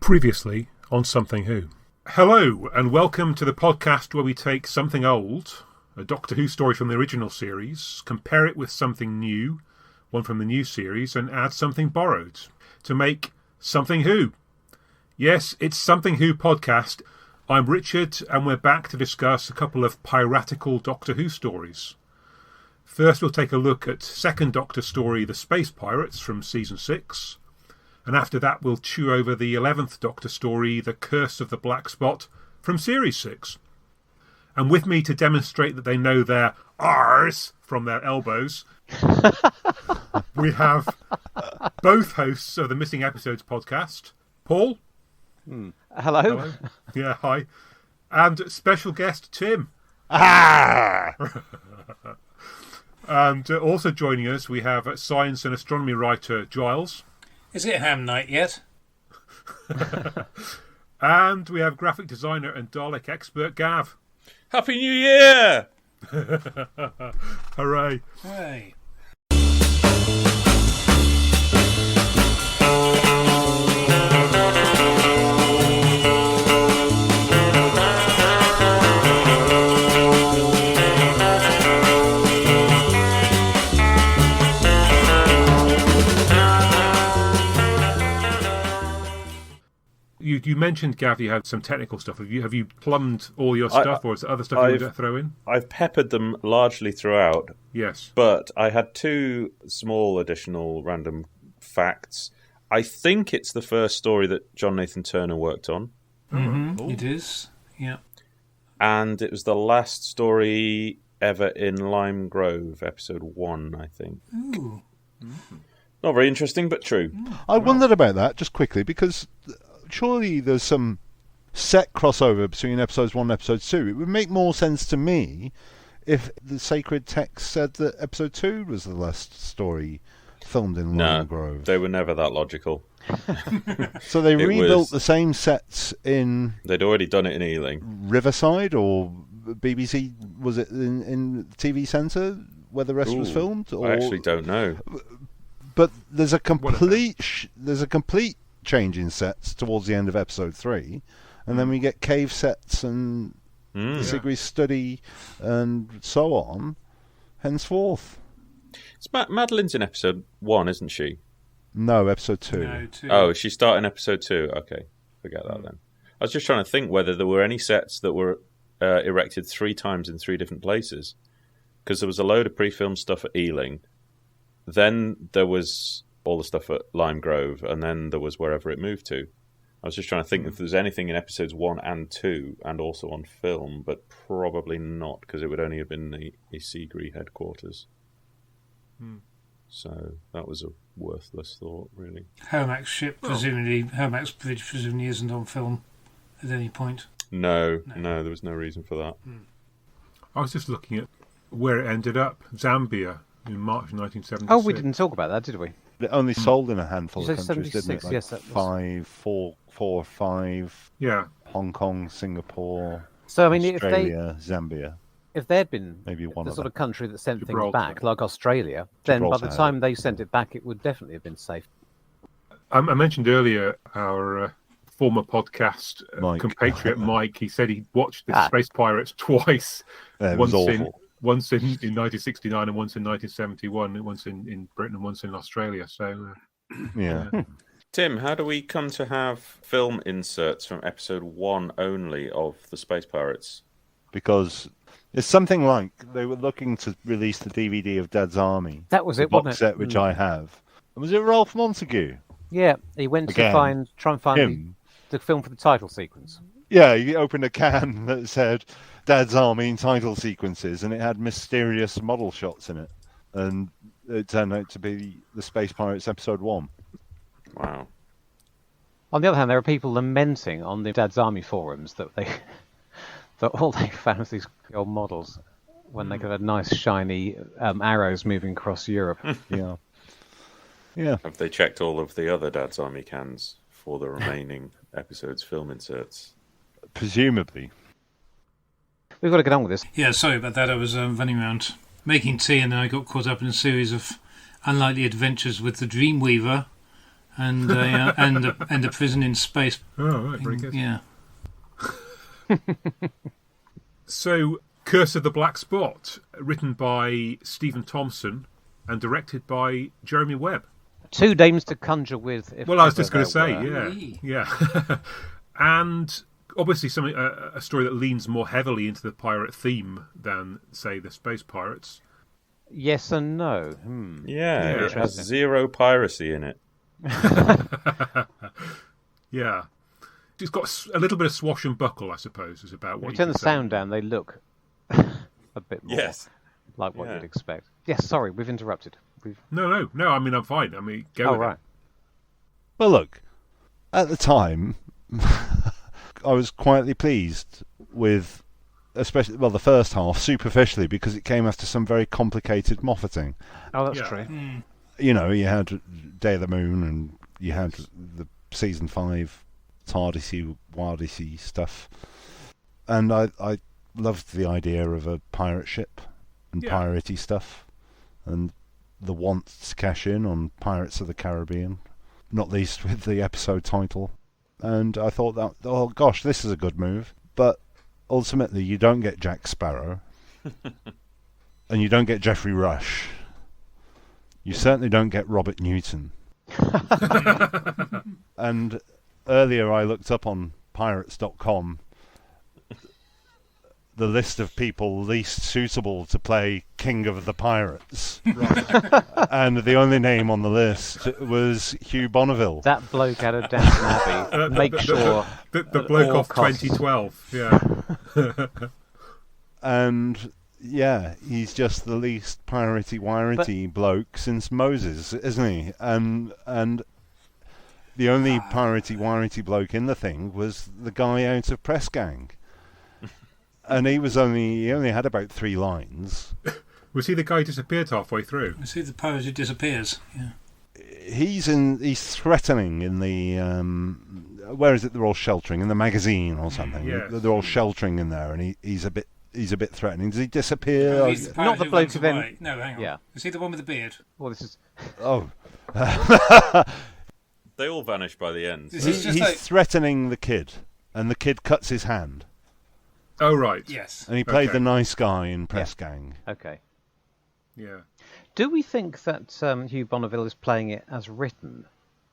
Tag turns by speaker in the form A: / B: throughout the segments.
A: Previously on Something Who. Hello, and welcome to the podcast where we take something old, a Doctor Who story from the original series, compare it with something new, one from the new series, and add something borrowed to make Something Who. Yes, it's Something Who podcast. I'm Richard, and we're back to discuss a couple of piratical Doctor Who stories. First, we'll take a look at second Doctor story, The Space Pirates, from Season 6. And after that, we'll chew over the 11th Doctor story, The Curse of the Black Spot, from Series 6. And with me to demonstrate that they know their R's from their elbows, we have both hosts of the Missing Episodes podcast, Paul.
B: Hello.
A: Yeah, hi. And special guest, Tim.
B: Ah!
A: And also joining us, we have science and astronomy writer, Giles.
C: Is it ham night yet?
A: And we have graphic designer and Dalek expert, Gav.
D: Happy New Year!
A: Hooray.
C: Hey.
A: You mentioned, Gav, you had some technical stuff. Have you plumbed all your stuff, or is there other stuff you want to throw in?
D: I've peppered them largely throughout.
A: Yes.
D: But I had two small additional random facts. I think it's the first story that John Nathan Turner worked on.
C: Mm-hmm. It is, yeah.
D: And it was the last story ever in Lime Grove, episode 1, I think.
C: Ooh.
D: Not very interesting, but true.
B: I wondered about that, just quickly, because surely there's some set crossover between episodes 1 and episode 2. It would make more sense to me if the sacred text said that episode 2 was the last story filmed in Lime Grove.
D: They were never that logical.
B: So they rebuilt the same sets in...
D: They'd already done it in Ealing.
B: Riverside, or BBC, was it in TV Centre where the rest was filmed? Or...
D: I actually don't know.
B: But there's a complete change in sets towards the end of episode 3, and then we get cave sets and Sigrid's study and so on henceforth.
D: It's Madeline's in episode 1, isn't she?
B: No, episode 2.
C: No, 2.
D: Oh, she's starting episode 2. Okay, forget that then. I was just trying to think whether there were any sets that were erected 3 times in 3 different places, because there was a load of pre-filmed stuff at Ealing, then there was all the stuff at Lime Grove, and then there was wherever it moved to. I was just trying to think if there was anything in episodes 1 and 2, and also on film, but probably not, because it would only have been the Seagree headquarters. So that was a worthless thought, really.
C: Hermax ship, presumably isn't on film at any point.
D: No, there was no reason for that.
A: I was just looking at where it ended up. Zambia in March 1976.
B: Oh,
E: we didn't talk about that, did we?
B: It only sold in a handful of countries,
E: 76,
B: didn't it? Like
E: yes, that was...
B: 4 or 5.
A: Yeah.
B: Hong Kong, Singapore,
E: So, I mean,
B: Australia, Zambia.
E: If they'd been
B: maybe one
E: the
B: of
E: sort
B: them.
E: of country that sent
A: Gibraltar.
E: things back, like Australia, then by the
B: Gibraltar.
E: time they sent it back, it would definitely have been safe.
A: I mentioned earlier our former podcast compatriot Mike. He said he watched the Space Pirates twice.
B: It was awful.
A: Once in 1969 and once in 1971, once in Britain and once in Australia. So,
B: Yeah.
D: Tim, how do we come to have film inserts from episode 1 only of The Space Pirates?
B: Because it's something like they were looking to release the DVD of Dad's Army.
E: That was it,
B: box
E: wasn't it?
B: set, which I have. And was it Ralph Montague?
E: Yeah, he went
B: Again,
E: to try and find the film for the title sequence.
B: Yeah, he opened a can that said Dad's Army in title sequences, and it had mysterious model shots in it. And it turned out to be The Space Pirates episode 1.
D: Wow.
E: On the other hand, there are people lamenting on the Dad's Army forums that all they found was these old models when they could have nice shiny arrows moving across Europe.
B: Yeah. Yeah.
D: Have they checked all of the other Dad's Army cans for the remaining episodes' film inserts?
B: Presumably.
E: We've got to get on with this.
C: Yeah, sorry about that. I was running around making tea, and then I got caught up in a series of unlikely adventures with the Dreamweaver, and a prison in space.
A: Oh, right, very good.
C: Yeah.
A: So, Curse of the Black Spot, written by Stephen Thompson and directed by Jeremy Webb.
E: Two names to conjure with. If
A: Well, I was just
E: ever
A: going to
E: there
A: say,
E: were.
A: yeah. And obviously a story that leans more heavily into the pirate theme than, say, the Space Pirates.
E: Yes and no.
D: Yeah, it has
E: Interesting.
D: zero piracy in it.
A: Yeah. It's got a little bit of swash and buckle, I suppose, is about
E: If
A: what
E: you
A: you
E: turn
A: can
E: the
A: say.
E: sound down, they look a bit more
D: Yes.
E: like what
D: Yeah.
E: you'd expect. Yes, sorry, we've interrupted.
A: No, I mean, I'm fine. I mean, go
E: Oh,
A: with
E: right.
A: it.
B: Well, look, at the time, I was quietly pleased with, especially, well, the first half, superficially, because it came after some very complicated Moffating.
E: Oh, that's
A: Yeah.
E: true.
B: You know, you had Day of the Moon, and you had the season 5 Tardis-y, Wildisy stuff. And I loved the idea of a pirate ship and
A: Yeah.
B: piratey stuff, and the want to cash in on Pirates of the Caribbean, not least with the episode title. And I thought that, oh gosh, this is a good move. But ultimately, you don't get Jack Sparrow, and you don't get Geoffrey Rush. You certainly don't get Robert Newton. And earlier I looked up on pirates.com the list of people least suitable to play King of the Pirates. And the only name on the list was Hugh Bonneville.
E: That bloke out of Downton Abbey. Make sure.
A: The
E: at
A: bloke
E: all
A: off
E: costs.
A: 2012. Yeah.
B: And yeah, he's just the least piratey-wiratey bloke since Moses, isn't he? And the only piratey-wiratey bloke in the thing was the guy out of Press Gang. And he only had about 3 lines.
A: Was he the guy who disappeared halfway through?
C: You see the pirate who disappears. Yeah.
B: He's threatening in the where is it? They're all sheltering in the magazine or something.
A: Yes.
B: They're all sheltering in there, and he's a bit threatening. Does he disappear?
C: No, he's the pirate
E: Not the
C: who
E: bloke
C: runs
E: who then-
C: away. No, hang on.
E: Yeah.
C: Is he the one with the beard?
E: Well, this is.
B: Oh,
D: They all vanish by the end.
C: This
D: so-
C: is just
B: he's
C: like...
B: threatening the kid, and the kid cuts his hand,
A: Oh, right.
C: Yes.
B: and he played
A: Okay.
B: the nice guy in Press Gang.
E: Okay.
A: Yeah.
E: Do we think that Hugh Bonneville is playing it as written?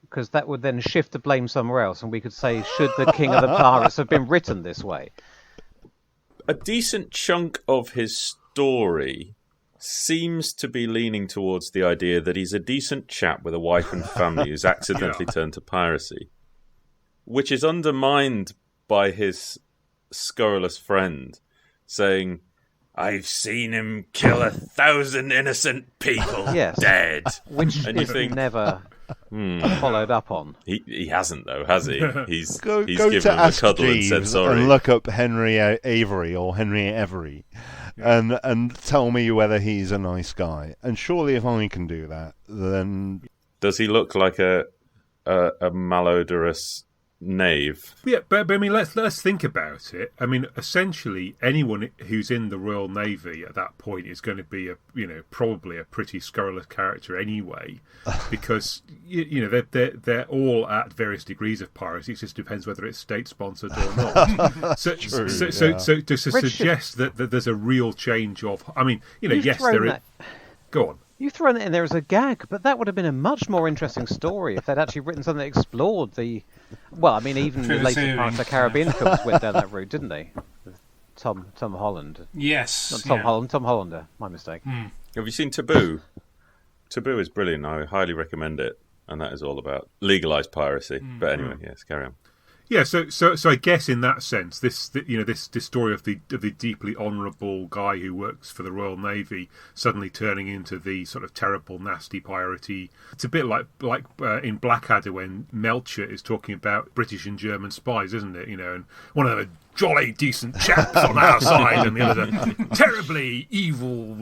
E: Because that would then shift the blame somewhere else, and we could say, should the King of the Pirates have been written this way?
D: A decent chunk of his story seems to be leaning towards the idea that he's a decent chap with a wife and family who's accidentally turned to piracy, which is undermined by his scurrilous friend saying, "I've seen him kill 1,000 innocent people
E: Yes.
D: dead."
E: Which
D: And you
E: is
D: think,
E: never followed up on.
D: He hasn't, though, has he? He's
B: Go
D: given
B: to
D: him a
B: Ask
D: cuddle and
B: Jeeves
D: said sorry.
B: and look up Henry Avery or Henry Every, and tell me whether he's a nice guy. And surely, if I can do that, then
D: Does he look like a malodorous knave?
A: Yeah, but I mean, let's think about it. I mean, essentially, anyone who's in the Royal Navy at that point is going to be probably a pretty scurrilous character anyway, because they're all at various degrees of piracy. It just depends whether it's state sponsored or not. So to suggest that there's a real change of, I mean,
E: You've
A: yes,
E: thrown
A: there is.
E: that-
A: Go on.
E: You've thrown it in there as a gag, but that would have been a much more interesting story if they'd actually written something that explored the... Well, I mean, even the later
C: Piratery.
E: Pirates of the Caribbean films went down that route, didn't they? With Tom Holland.
C: Yes.
E: Not Tom
C: yeah.
E: Holland, Tom Hollander. My mistake.
D: Have you seen Taboo? Taboo is brilliant. I highly recommend it. And that is all about legalised piracy. But anyway, yes, carry on.
A: Yeah, so I guess in that sense, this story of the deeply honourable guy who works for the Royal Navy suddenly turning into the sort of terrible, nasty piratey. It's a bit like in Blackadder when Melcher is talking about British and German spies, isn't it? And one of them are jolly decent chaps on our side, and the other are terribly evil,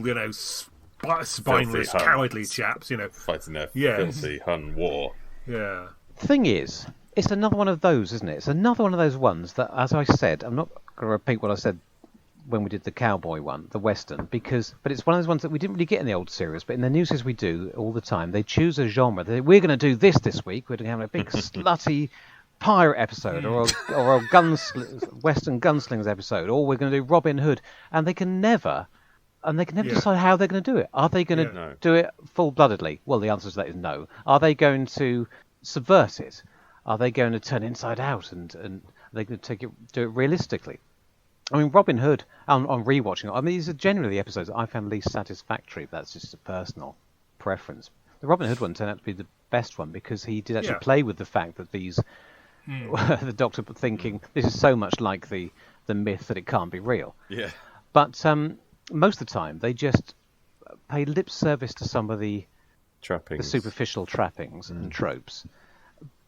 A: spineless,
D: Hun.
A: cowardly chaps.
D: Fighting their
A: Yes.
D: filthy Hun war.
A: Yeah.
E: Thing is, it's another one of those, isn't it? It's another one of those ones that, as I said, I'm not going to repeat what I said when we did the cowboy one, the western, but it's one of those ones that we didn't really get in the old series, but in the new series we do all the time. They choose a genre. We're going to do this week. We're going to have a big slutty pirate episode, or a western gunslingers episode, or we're going to do Robin Hood, and they can never decide how they're going to do it. Are they going to do it full-bloodedly? Well, the answer to that is no. Are they going to subvert it? Are they going to turn it inside out, and are they going to do it realistically? I mean, Robin Hood, on rewatching it, I mean, these are generally the episodes that I found least satisfactory, but that's just a personal preference. The Robin Hood one turned out to be the best one because he did actually play with the fact that these, the Doctor thinking, this is so much like the myth that it can't be real.
D: Yeah.
E: But most of the time, they just pay lip service to some of the superficial trappings and tropes.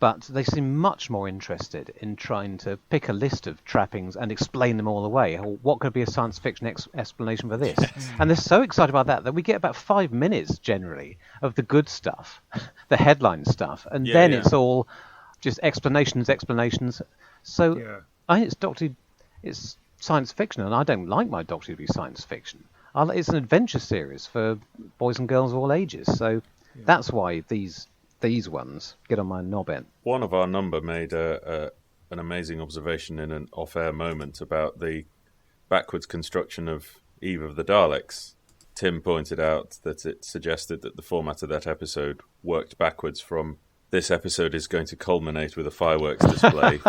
E: But they seem much more interested in trying to pick a list of trappings and explain them all away. Or what could be a science fiction explanation for this? And they're so excited about that we get about 5 minutes, generally, of the good stuff, the headline stuff. And then it's all just explanations. So I think it's science fiction, and I don't like my Doctor to be science fiction. It's an adventure series for boys and girls of all ages. So that's why these ones get on my knob end.
D: One of our number made an amazing observation in an off-air moment about the backwards construction of Eve of the Daleks. Tim pointed out that it suggested that the format of that episode worked backwards from this episode is going to culminate with a fireworks display.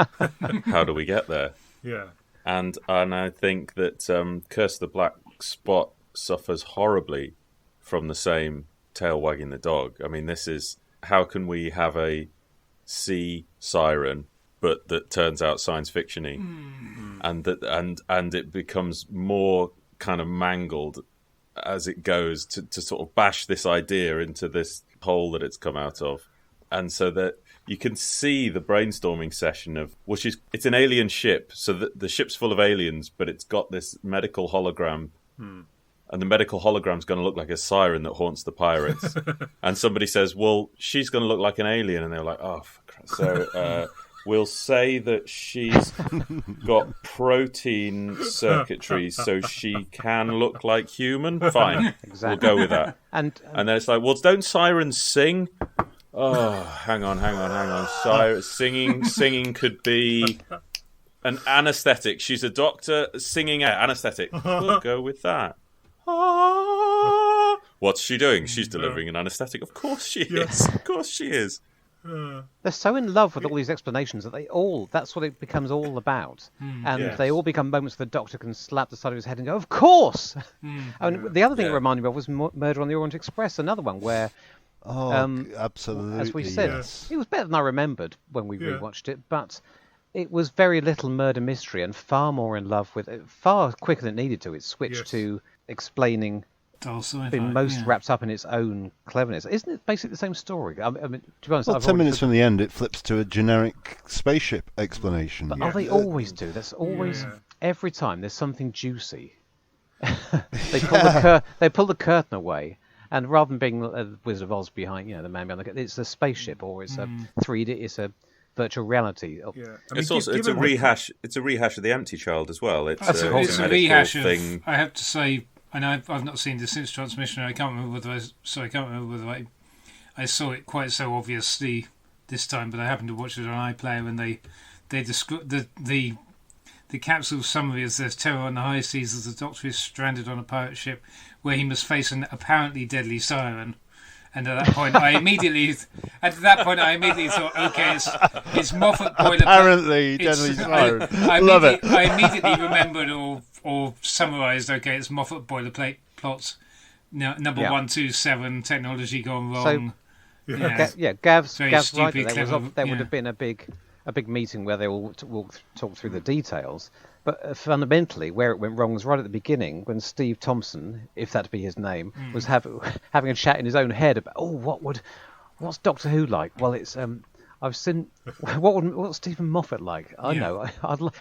D: How do we get there?
A: Yeah.
D: And I think that Curse of the Black Spot suffers horribly from the same tail wagging the dog. I mean, this is... How can we have a sea siren, but that turns out science fiction-y, and it becomes more kind of mangled as it goes to sort of bash this idea into this hole that it's come out of, and so that you can see the brainstorming session of it's an alien ship, so the ship's full of aliens, but it's got this medical hologram. And the medical hologram's going to look like a siren that haunts the pirates. And somebody says, well, she's going to look like an alien. And they're like, oh, for Christ. So we'll say that she's got protein circuitry so she can look like human. Fine. Exactly. We'll go with that. And then it's like, well, don't sirens sing? Oh, hang on. Singing could be an anaesthetic. She's a doctor singing anaesthetic. We'll go with that. What's she doing? She's delivering an anaesthetic. Of course she is. Of course she is.
E: They're so in love with all these explanations that that's what it becomes all about. And they all become moments the Doctor can slap the side of his head and go, of course! And the other thing it reminded me of was Murder on the Orient Express, another one where...
B: absolutely.
E: As we said, it was better than I remembered when we rewatched it, but... It was very little murder mystery and far more in love with it, far quicker than it needed to. It switched to explaining, being most wrapped up in its own cleverness. Isn't it basically the same story? I mean, to be honest,
B: 10 minutes from the end, it flips to a generic spaceship explanation.
E: But they always do. That's always, every time there's something juicy. They pull the curtain away. And rather than being a Wizard of Oz behind, the man behind the curtain, it's a spaceship or it's a 3D, it's a virtual reality.
A: I mean,
D: it's a rehash. It's a rehash of The Empty Child as well. It's
C: a rehash of. I have to say, I know I've not seen this since transmission. I can't remember whether I saw it quite so obviously this time, but I happened to watch it on iPlayer when they describe the capsule summary is there's terror on the high seas as the Doctor is stranded on a pirate ship where he must face an apparently deadly siren. And at that point, I immediately thought, okay, it's Moffat boilerplate.
B: Apparently, deadly siren. Love it.
C: I immediately remembered or summarised. Okay, it's Moffat boilerplate plots. Number 127, technology gone wrong.
E: So, Gav's right. There would have been a big meeting where they all talk through the details. But fundamentally, where it went wrong was right at the beginning when Steve Thompson, if that be his name, was having a chat in his own head about, what's Doctor Who like? Well, it's I've seen what's Stephen Moffat like? I know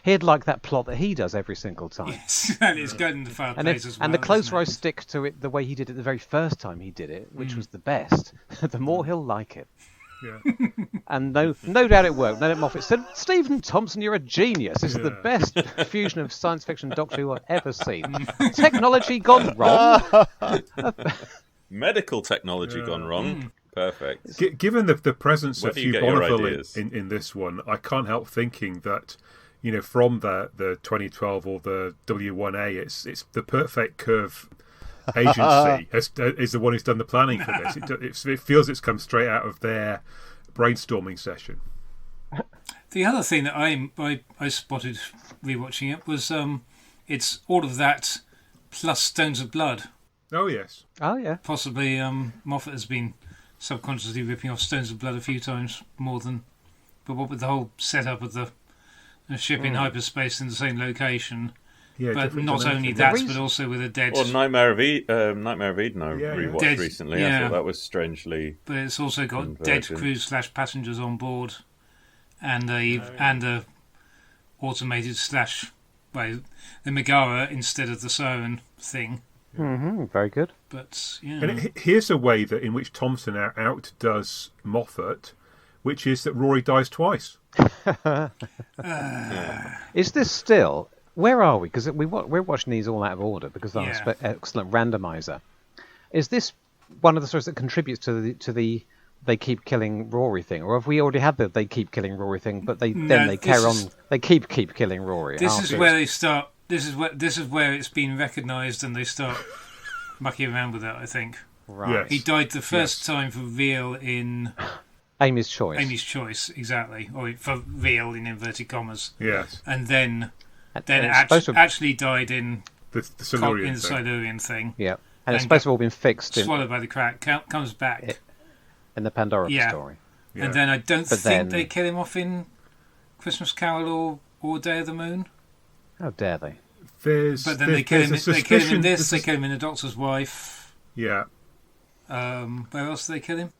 E: he'd like that plot that he does every single time.
C: Yes, and it's good in the fireplace as well.
E: And the closer I stick to it, the way he did it the very first time he did it, which was the best, the more he'll like it.
A: Yeah.
E: And no doubt it worked. Then Moffat said, "Stephen Thompson, you're a genius. This is the best fusion of science fiction Doctor Who I've ever seen. Technology gone wrong."
D: Medical technology gone wrong. Perfect.
A: Given the presence of Hugh
D: get your
A: Bonneville
D: ideas?
A: in this one, I can't help thinking that, from the 2012 or the W1A, it's the Perfect Curve agency is the one who's done the planning for this. It feels it's come straight out of their brainstorming session.
C: The other thing that I spotted rewatching it was it's all of that plus Stones of Blood.
A: Oh yes.
E: Oh yeah.
C: Possibly Moffat has been subconsciously ripping off Stones of Blood a few times more than, but what with the whole setup of the ship in hyperspace in the same location.
A: Yeah,
C: but not only that, but also with a dead.
D: Or Nightmare of Eden I rewatched
C: Dead,
D: recently.
C: yeah.
D: I thought that was strangely.
C: But it's also got
D: convergent.
C: dead crew / passengers on board, and a automated / the Megara instead of the siren thing.
E: Mm-hmm, very good.
C: But yeah,
A: And here's a way in which Thompson outdoes Moffat, which is that Rory dies twice.
E: Is this still? Where are we? Because we're watching these all out of order because of our excellent randomizer. Is this one of the stories that contributes to the they keep killing Rory thing, or have we already had the they keep killing Rory thing, but they carry on? They keep killing Rory.
C: This is where they start. This is where it's been recognised, and they start mucking around with it. I think.
E: Right.
A: Yes.
C: He died the first time for real in
E: Amy's Choice.
C: Amy's Choice, exactly, or for real in inverted commas.
A: Yes.
C: And then
E: it's
C: actually died in
A: The Silurian thing.
C: Silurian thing.
E: Yeah. And it's supposed to have all been fixed
C: Swallowed by the crack. Comes back
E: in the Pandora story.
A: Yeah.
C: And then I don't think they kill him off in Christmas Carol or Day of the Moon.
E: How dare they?
C: But then they kill him. They kill him in this. They kill him in The Doctor's Wife.
A: Yeah.
C: Where else do they kill him?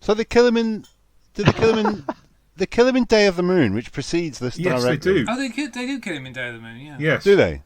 B: So they kill him in. Did they kill him in? They kill him in Day of the Moon, which precedes this
A: Yes,
B: directly.
A: they do.
C: Oh, they do kill him in Day of the Moon. Yeah.
A: Yes.
B: Do they?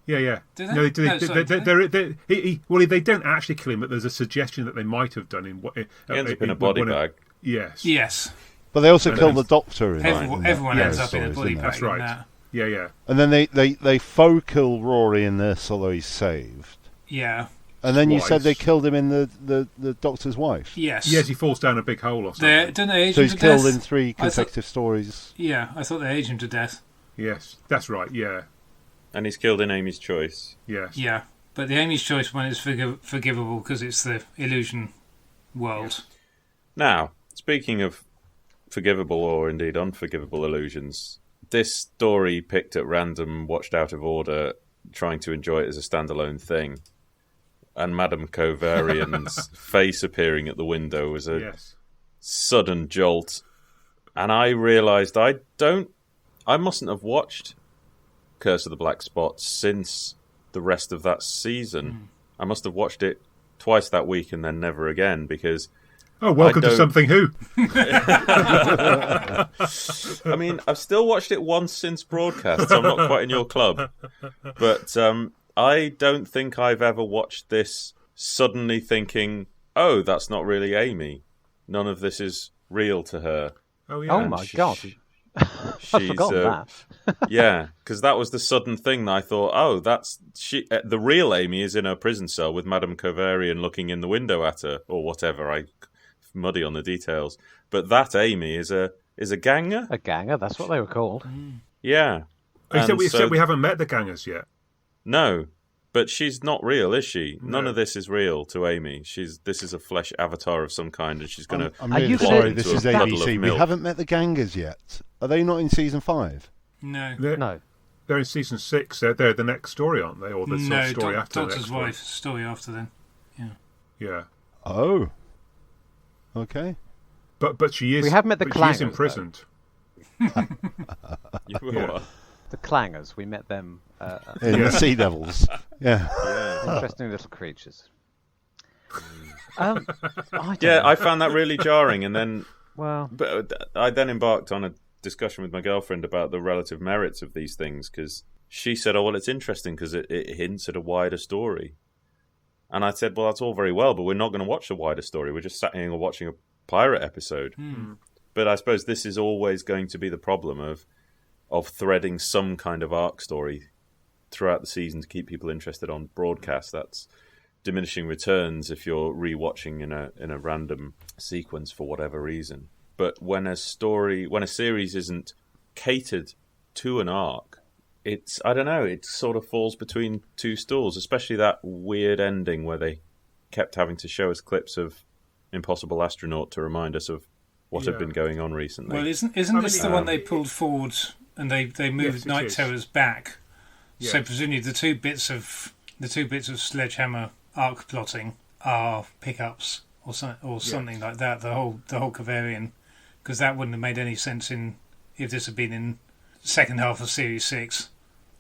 A: Yeah.
C: Do they?
A: No, they do.
C: No, sorry, do they?
A: They don't actually kill him, but there's a suggestion that they might have done in what.
D: He ends up in a body bag.
A: Yes.
C: Yes.
B: But they also kill the Doctor.
C: Everyone ends up in a body bag.
A: That's right.
C: In that.
A: Yeah.
B: And then they faux kill Rory in this, although he's saved.
C: Yeah.
B: And then you
A: Twice.
B: said they killed him in the Doctor's wife.
C: Yes.
A: Yes, he falls down a big hole or something.
C: Don't they age
B: So
C: him
B: he's
C: to
B: killed
C: death?
B: in 3 consecutive stories.
C: Yeah, I thought they aged him to death.
A: Yes, that's right. Yeah.
D: And he's killed in Amy's Choice.
A: Yes.
C: Yeah, but the Amy's Choice one is forgivable because it's the illusion world.
D: Now, speaking of forgivable or indeed unforgivable illusions, this story picked at random, watched out of order, trying to enjoy it as a standalone thing. And Madame Covarian's face appearing at the window was a sudden jolt. And I realised I mustn't have watched Curse of the Black Spot since the rest of that season. I must have watched it twice that week and then never again because...
A: Oh, welcome to Something Who.
D: I mean, I've still watched it once since broadcast, so I'm not quite in your club. But I don't think I've ever watched this suddenly thinking, oh, that's not really Amy. None of this is real to her.
A: Oh, yeah.
E: Oh, my God. I forgot that.
D: Yeah, because that was the sudden thing that I thought, oh, that's the real Amy is in her prison cell with Madame Covarian looking in the window at her, or whatever. I muddy on the details. But that Amy is a ganger?
E: A ganger, that's what they were called.
D: Yeah.
A: Except we haven't met the gangers yet.
D: No, but she's not real, is she? None of this is real to Amy. This is a flesh avatar of some kind, and she's going to.
B: I'm really sorry. This is ABC. We haven't met the gangers yet. Are they not in season 5?
C: No.
E: No.
A: They're in season 6. They're the next story, aren't they? Or the story after
C: Doctor's
A: the next
C: Wife story after then.
A: Yeah.
B: Oh. Okay.
A: But she is.
E: We have met the
A: Clangers. She's
E: Clangers,
A: imprisoned.
D: Yeah.
E: The Clangers, we met them.
B: In the Sea Devils. Yeah.
E: Interesting little creatures. I
D: found that really jarring, and then but I then embarked on a discussion with my girlfriend about the relative merits of these things because she said, "Oh, well, it's interesting because it hints at a wider story." And I said, "Well, that's all very well, but we're not going to watch the wider story. We're just sat here and watching a pirate episode.
C: Hmm.
D: But I suppose this is always going to be the problem of threading some kind of arc story throughout the season to keep people interested on broadcast. That's diminishing returns if you're rewatching in a random sequence for whatever reason. But when a series isn't catered to an arc, I don't know, it sort of falls between two stools, especially that weird ending where they kept having to show us clips of Impossible Astronaut to remind us of what had been going on recently.
C: Well, isn't this the one they pulled forward and they moved Night Terrors back? Yeah. So presumably the two bits of Sledgehammer arc plotting are pickups or something like that. The whole Kavarian, because that wouldn't have made any sense if this had been in second half of Series 6,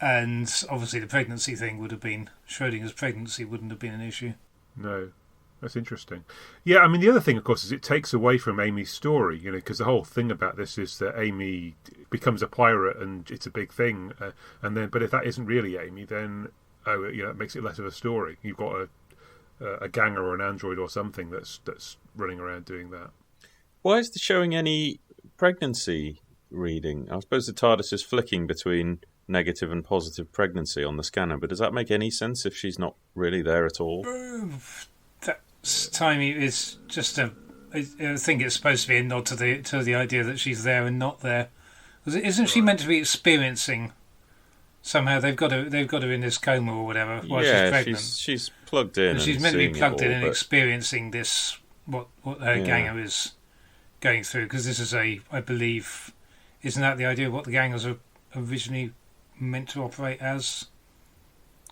C: and obviously the pregnancy thing would have been Schrodinger's pregnancy wouldn't have been an issue.
A: No. That's interesting. Yeah, I mean, the other thing, of course, is it takes away from Amy's story, because the whole thing about this is that Amy becomes a pirate and it's a big thing. But if that isn't really Amy, then, it makes it less of a story. You've got a ganger or an android or something that's running around doing that.
D: Why is there showing any pregnancy reading? I suppose the TARDIS is flicking between negative and positive pregnancy on the scanner, but does that make any sense if she's not really there at all?
C: Timey is just I think it's supposed to be a nod to the idea that she's there and not there. Isn't she meant to be experiencing somehow? They've got her in this coma or whatever while she's pregnant.
D: She's plugged in.
C: And she's meant to be plugged in and experiencing this what her ganger is going through, because this is I believe, isn't that the idea of what the gangers are originally meant to operate as?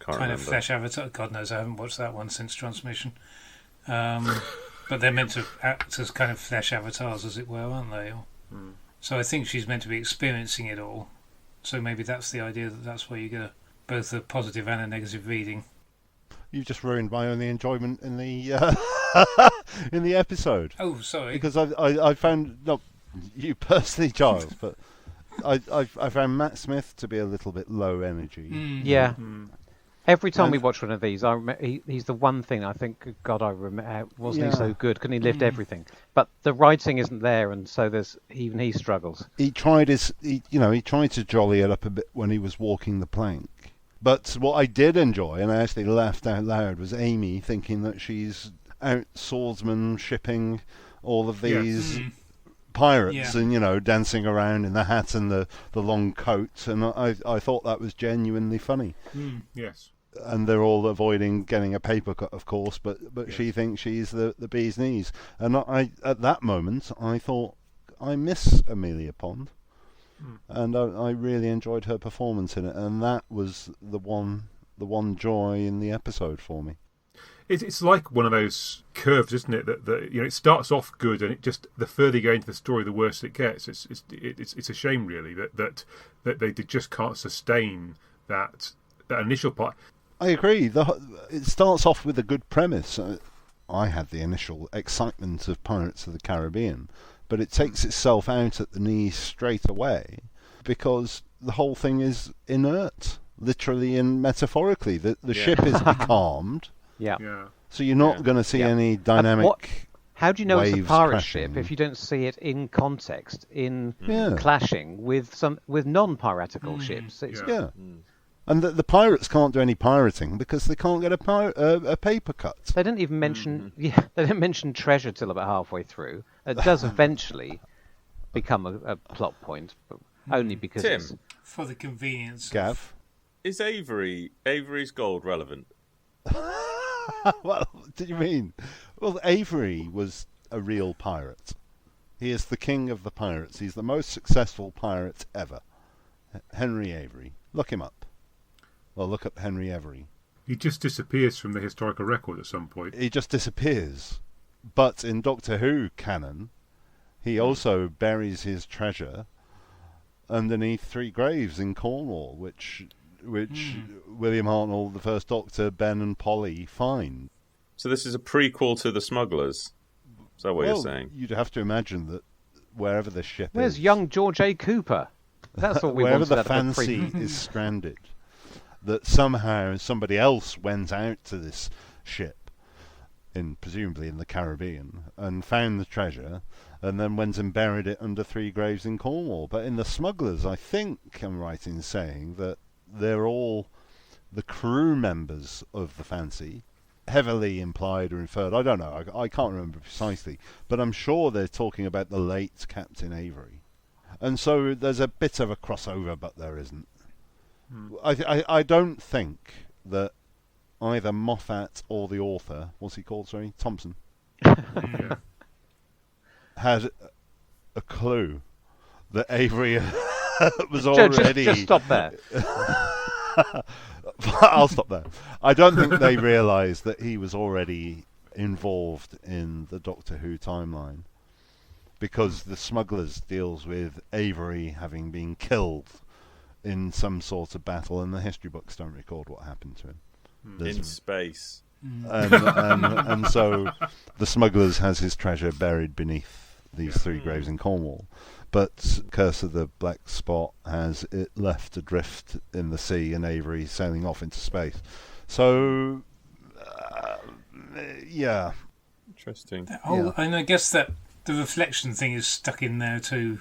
C: Kind of flesh avatar. God knows, I haven't watched that one since transmission. But they're meant to act as kind of flesh avatars, as it were, aren't they? So I think she's meant to be experiencing it all. So maybe that's the idea, that's where you get both a positive and a negative reading.
B: You've just ruined my only enjoyment in the in the episode.
C: Oh, sorry.
B: Because I found, not you personally, Giles, but I found Matt Smith to be a little bit low energy.
E: Yeah. Every time we watch one of these, I remember, he's the one thing I think, God, I remember, wasn't he so good? Couldn't he lift everything? But the writing isn't there, and so even he struggles.
B: He tried to jolly it up a bit when he was walking the plank. But what I did enjoy, and I actually laughed out loud, was Amy thinking that she's out swordsman shipping all of these pirates and, dancing around in the hat and the long coat. And I thought that was genuinely funny.
A: Yes.
B: And they're all avoiding getting a paper cut, of course, but she thinks she's the bee's knees. And at that moment, I thought, I miss Amelia Pond. And I really enjoyed her performance in it, and that was the one joy in the episode for me.
A: It's like one of those curves, isn't it? That it starts off good, and it just, the further you go into the story, the worse it gets. It's a shame, really, that they just can't sustain that initial part.
B: I agree. It starts off with a good premise. I had the initial excitement of Pirates of the Caribbean, but it takes itself out at the knees straight away because the whole thing is inert, literally and metaphorically. The ship is becalmed.
E: Yeah.
B: So you're not going to see any dynamic.
E: How do you know it's a pirate
B: crashing.
E: ship if you don't see it in context, clashing with non-piratical ships? And the pirates can't do any pirating because they can't get a paper cut. They didn't even mention they didn't mention treasure till about halfway through. It does eventually become a plot point, but only because it's
C: for the convenience.
B: Gav,
D: is Avery's gold relevant?
B: What did you mean? Well, Avery was a real pirate. He is the king of the pirates. He's the most successful pirate ever. Henry Avery. Look him up. Well, look up Henry Avery.
A: He just disappears from the historical record at some point.
B: He just disappears. But in Doctor Who canon, he also buries his treasure underneath 3 graves in Cornwall, which William Hartnell, the First Doctor, Ben and Polly find.
D: So this is a prequel to The Smugglers? Is that what you're saying?
B: You'd have to imagine that wherever the ship
E: Where's
B: is...
E: young George A. Cooper? That's what we
B: wherever
E: wanted
B: the
E: out of a
B: Fancy is stranded, that somehow somebody else went out to this ship presumably in the Caribbean, and found the treasure, and then went and buried it under 3 graves in Cornwall. But in the Smugglers, I think I'm right in saying that they're all the crew members of the Fancy, heavily implied or inferred. I don't know. I can't remember precisely, but I'm sure they're talking about the late Captain Avery. And so there's a bit of a crossover, but there isn't. I don't think that either Moffat or the author, what's he called, sorry, Thompson, had a clue that Avery was already...
E: Just stop there.
B: I'll stop there. I don't think they realised that he was already involved in the Doctor Who timeline, because the Smugglers deals with Avery having been killed in some sort of battle, and the history books don't record what happened to him.
D: In space.
B: And so the Smugglers has his treasure buried beneath these 3 graves in Cornwall. But Curse of the Black Spot has it left adrift in the sea, and Avery sailing off into space. So, yeah.
D: Interesting.
C: And I guess that the reflection thing is stuck in there too,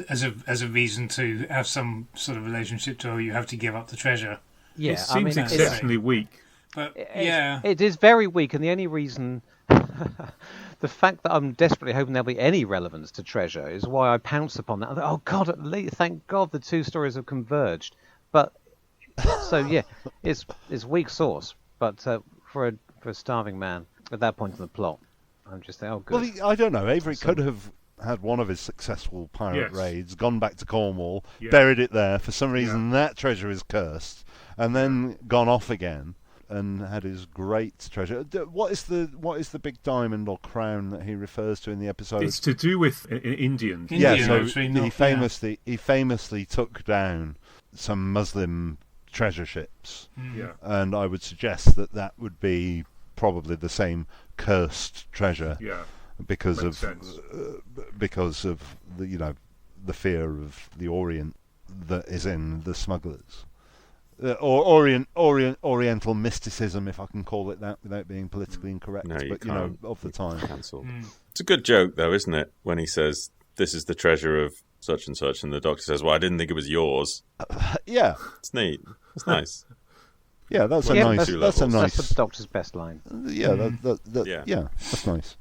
C: as a reason to have some sort of relationship to, you have to give up the treasure.
A: Yeah, it seems exceptionally weak.
C: But yeah,
E: it is very weak, and the only reason, the fact that I'm desperately hoping there'll be any relevance to treasure is why I pounced upon that. Oh God, at least, thank God the 2 stories have converged. But so yeah, it's weak sauce. But for a starving man at that point in the plot, I'm just thinking, oh good.
B: Well, I don't know. Avery could have had one of his successful pirate raids, gone back to Cornwall, buried it there. For some reason, that treasure is cursed, and then gone off again and had his great treasure. What is the big diamond or crown that he refers to in the episode?
A: It's to do with Indians.
B: So he famously took down some Muslim treasure ships. And I would suggest that would be probably the same cursed treasure. Because of the the fear of the Orient that is in the Smugglers. Or Oriental mysticism, if I can call it that, without being politically incorrect.
D: No,
B: but of the time,
D: cancelled. It's a good joke, though, isn't it? When he says, "This is the treasure of such and such," and the Doctor says, "Well, I didn't think it was yours."
B: Yeah,
D: it's neat. It's nice.
B: Yeah, that's a nice. That's
E: the Doctor's best line.
B: Yeah, that's nice.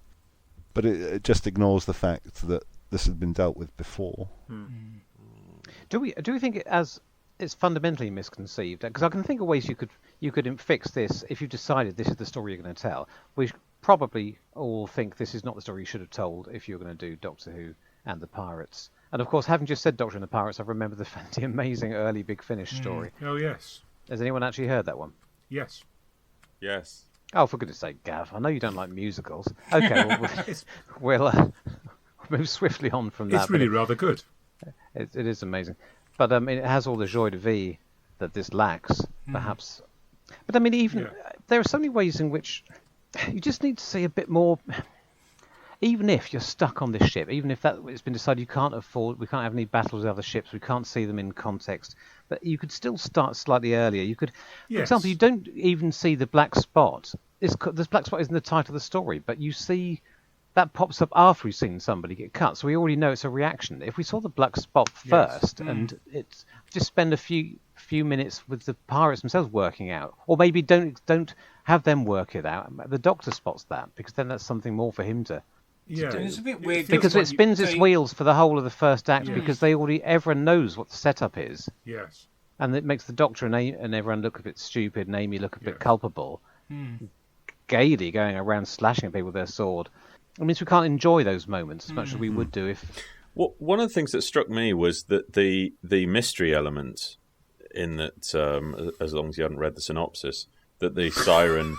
B: But it just ignores the fact that this had been dealt with before.
E: Do we think it's fundamentally misconceived? Because I can think of ways you could fix this if you decided this is the story you're going to tell. We probably all think this is not the story you should have told if you're going to do Doctor Who and the Pirates. And of course, having just said Doctor and the Pirates, I remember the amazing early Big Finish story.
A: Oh yes.
E: Has anyone actually heard that one?
A: Yes.
D: Yes.
E: Oh, for goodness sake, Gav! I know you don't like musicals. Okay, we'll move swiftly on from that.
A: It's really rather good.
E: It is amazing. But it has all the joie de vivre that this lacks, perhaps. But I mean, even there are so many ways in which you just need to see a bit more. Even if you're stuck on this ship, even if it's been decided we can't have any battles with other ships, we can't see them in context, but you could still start slightly earlier. You could, for example, you don't even see the black spot. This black spot isn't the title of the story, but you see that pops up after we've seen somebody get cut, so we already know it's a reaction. If we saw the black spot first, and it's just spend a few minutes with the pirates themselves working out, or maybe don't have them work it out. The Doctor spots that, because then that's something more for him to do.
C: It's a bit weird
E: because it spins its wheels for the whole of the first act, because everyone knows what the setup is.
A: Yes.
E: And it makes the Doctor and everyone look a bit stupid, and Amy look a bit culpable, gaily going around slashing at people with their sword. It means we can't enjoy those moments as much as we would do if...
D: Well, one of the things that struck me was that the mystery element, in that, as long as you hadn't read the synopsis, that the siren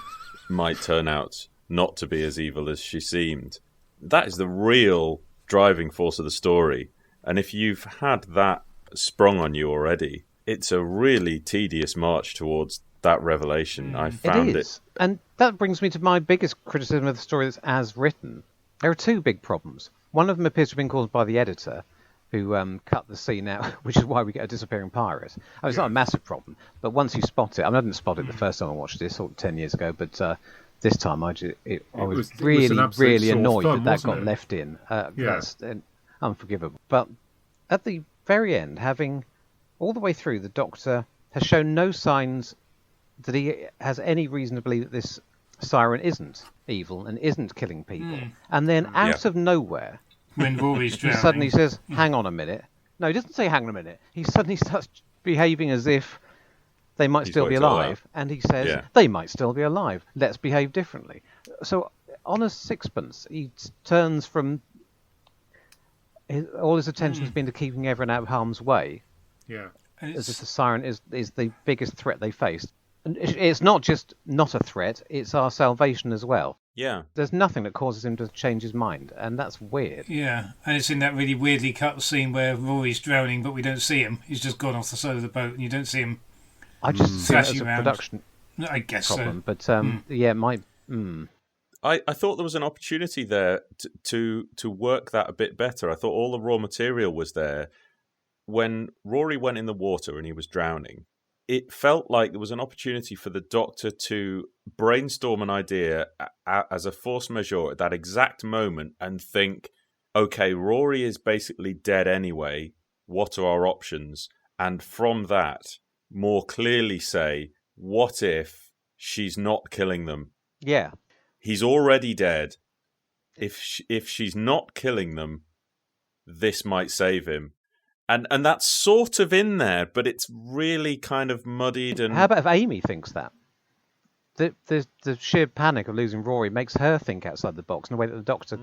D: might turn out not to be as evil as she seemed. That is the real driving force of the story. And if you've had that sprung on you already, it's a really tedious march towards that revelation. I found it.
E: And that brings me to my biggest criticism of the story that's as written. There are 2 big problems. One of them appears to have been caused by the editor, who cut the scene out, which is why we get a disappearing pirate. It's not a massive problem, but once you spot it, I didn't spot it the first time I watched this, 10 years ago, but this time I was
A: an
E: really,
A: absolute
E: really
A: sore
E: annoyed
A: thumb,
E: that got
A: wasn't it?
E: left in.
A: Yeah.
E: That's unforgivable. But at the very end, having all the way through, the Doctor has shown no signs that he has any reason to believe that this siren isn't evil and isn't killing people. And then out of nowhere,
C: when Rory's
E: he
C: drowning,
E: suddenly says, hang on a minute. No, he doesn't say hang on a minute. He suddenly starts behaving as if they might still be alive. And he says, they might still be alive. Let's behave differently. So on a sixpence, he turns from... all his attention has been to keeping everyone out of harm's way.
A: Yeah.
E: As if the siren is the biggest threat they faced. And it's not just not a threat, it's our salvation as well.
D: Yeah.
E: There's nothing that causes him to change his mind, and that's weird.
C: Yeah, and it's in that really weirdly cut scene where Rory's drowning, but we don't see him. He's just gone off the side of the boat, and you don't see him.
E: I just see it as a
C: around.
E: production
C: I guess
E: problem,
C: so.
E: But yeah,
D: I thought there was an opportunity there to work that a bit better. I thought all the raw material was there. When Rory went in the water and he was drowning, it felt like there was an opportunity for the Doctor to brainstorm an idea as a force majeure at that exact moment and think, okay, Rory is basically dead anyway. What are our options? And from that, more clearly say, what if she's not killing them?
E: yeah.
D: He's already dead. If she's not killing them, this might save him. And that's sort of in there, but it's really kind of muddied. And
E: How about if Amy thinks that? The sheer panic of losing Rory makes her think outside the box in a way that the Doctor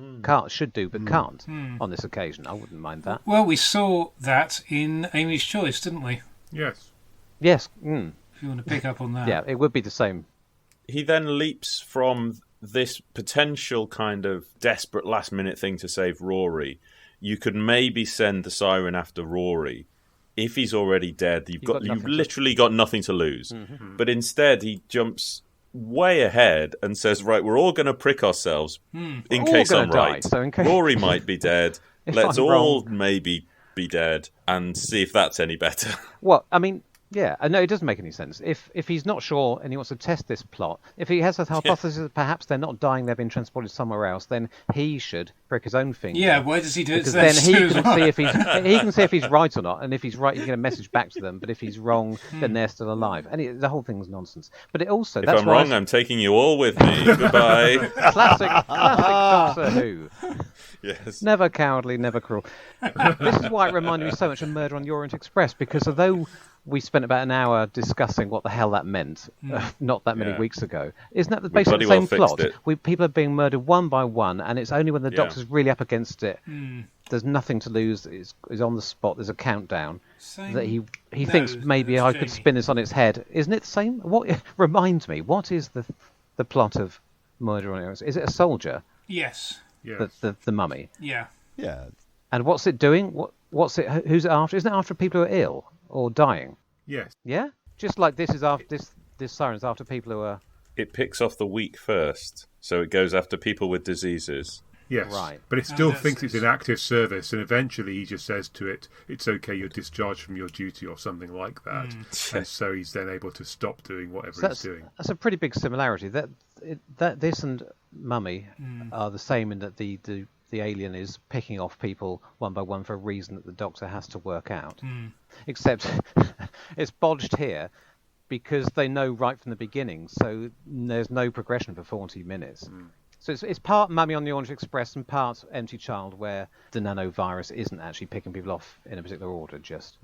E: should do, but can't on this occasion. I wouldn't mind that.
C: Well, we saw that in Amy's Choice, didn't we?
A: Yes.
E: Yes.
C: If you want to pick up on that.
E: Yeah, it would be the same.
D: he then leaps from this potential kind of desperate last-minute thing to save Rory. You could maybe send the siren after Rory. If he's already dead, you've literally got nothing to lose. Mm-hmm. But instead, he jumps way ahead and says, right, we're all going to prick ourselves in case I'm right.
E: So
D: Rory might be dead. Let's all maybe be dead and see if that's any better.
E: Well, I mean, yeah, no, it doesn't make any sense. If he's not sure and he wants to test this plot, if he has a hypothesis that perhaps they're not dying, they've been transported somewhere else, then he should prick his own finger.
C: Yeah, why does he do it?
E: Because then he can see if he's right or not, and if he's right, he can get a message back to them. But if he's wrong, then they're still alive. And the whole thing's nonsense. But it also
D: if I'm wrong, I'm taking you all with me. Goodbye.
E: Classic Doctor Who.
D: Yes.
E: Never cowardly, never cruel. This is why it reminded me so much of Murder on the Orient Express, because although we spent about an hour discussing what the hell that meant not that many weeks ago, isn't that basically the same plot? People are being murdered one by one, and it's only when the Doctor's really up against it, there's nothing to lose, is on the spot, there's a countdown, that he thinks maybe I could spin this on its head. Isn't it the same? What reminds me, what is the plot of Murder on the Orient? Is it a soldier?
C: Yes.
E: The mummy?
C: Yeah.
B: Yeah.
E: And what's it doing? What's it? Who's it after? Isn't it after people who are ill or dying?
A: Yes.
E: Yeah. Just like this is after this siren's after people who are.
D: It picks off the weak first, so it goes after people with diseases.
A: Yes.
E: Right.
A: But it still thinks it's in active service, and eventually he just says to it, "It's okay, you're discharged from your duty," or something like that. And so he's then able to stop doing whatever he's doing.
E: That's a pretty big similarity. That this and Mummy are the same in that the alien is picking off people one by one for a reason that the Doctor has to work out. Except it's bodged here because they know right from the beginning, so there's no progression for 40 minutes. So it's part Mummy on the Orange Express and part Empty Child, where the nanovirus isn't actually picking people off in a particular order, just.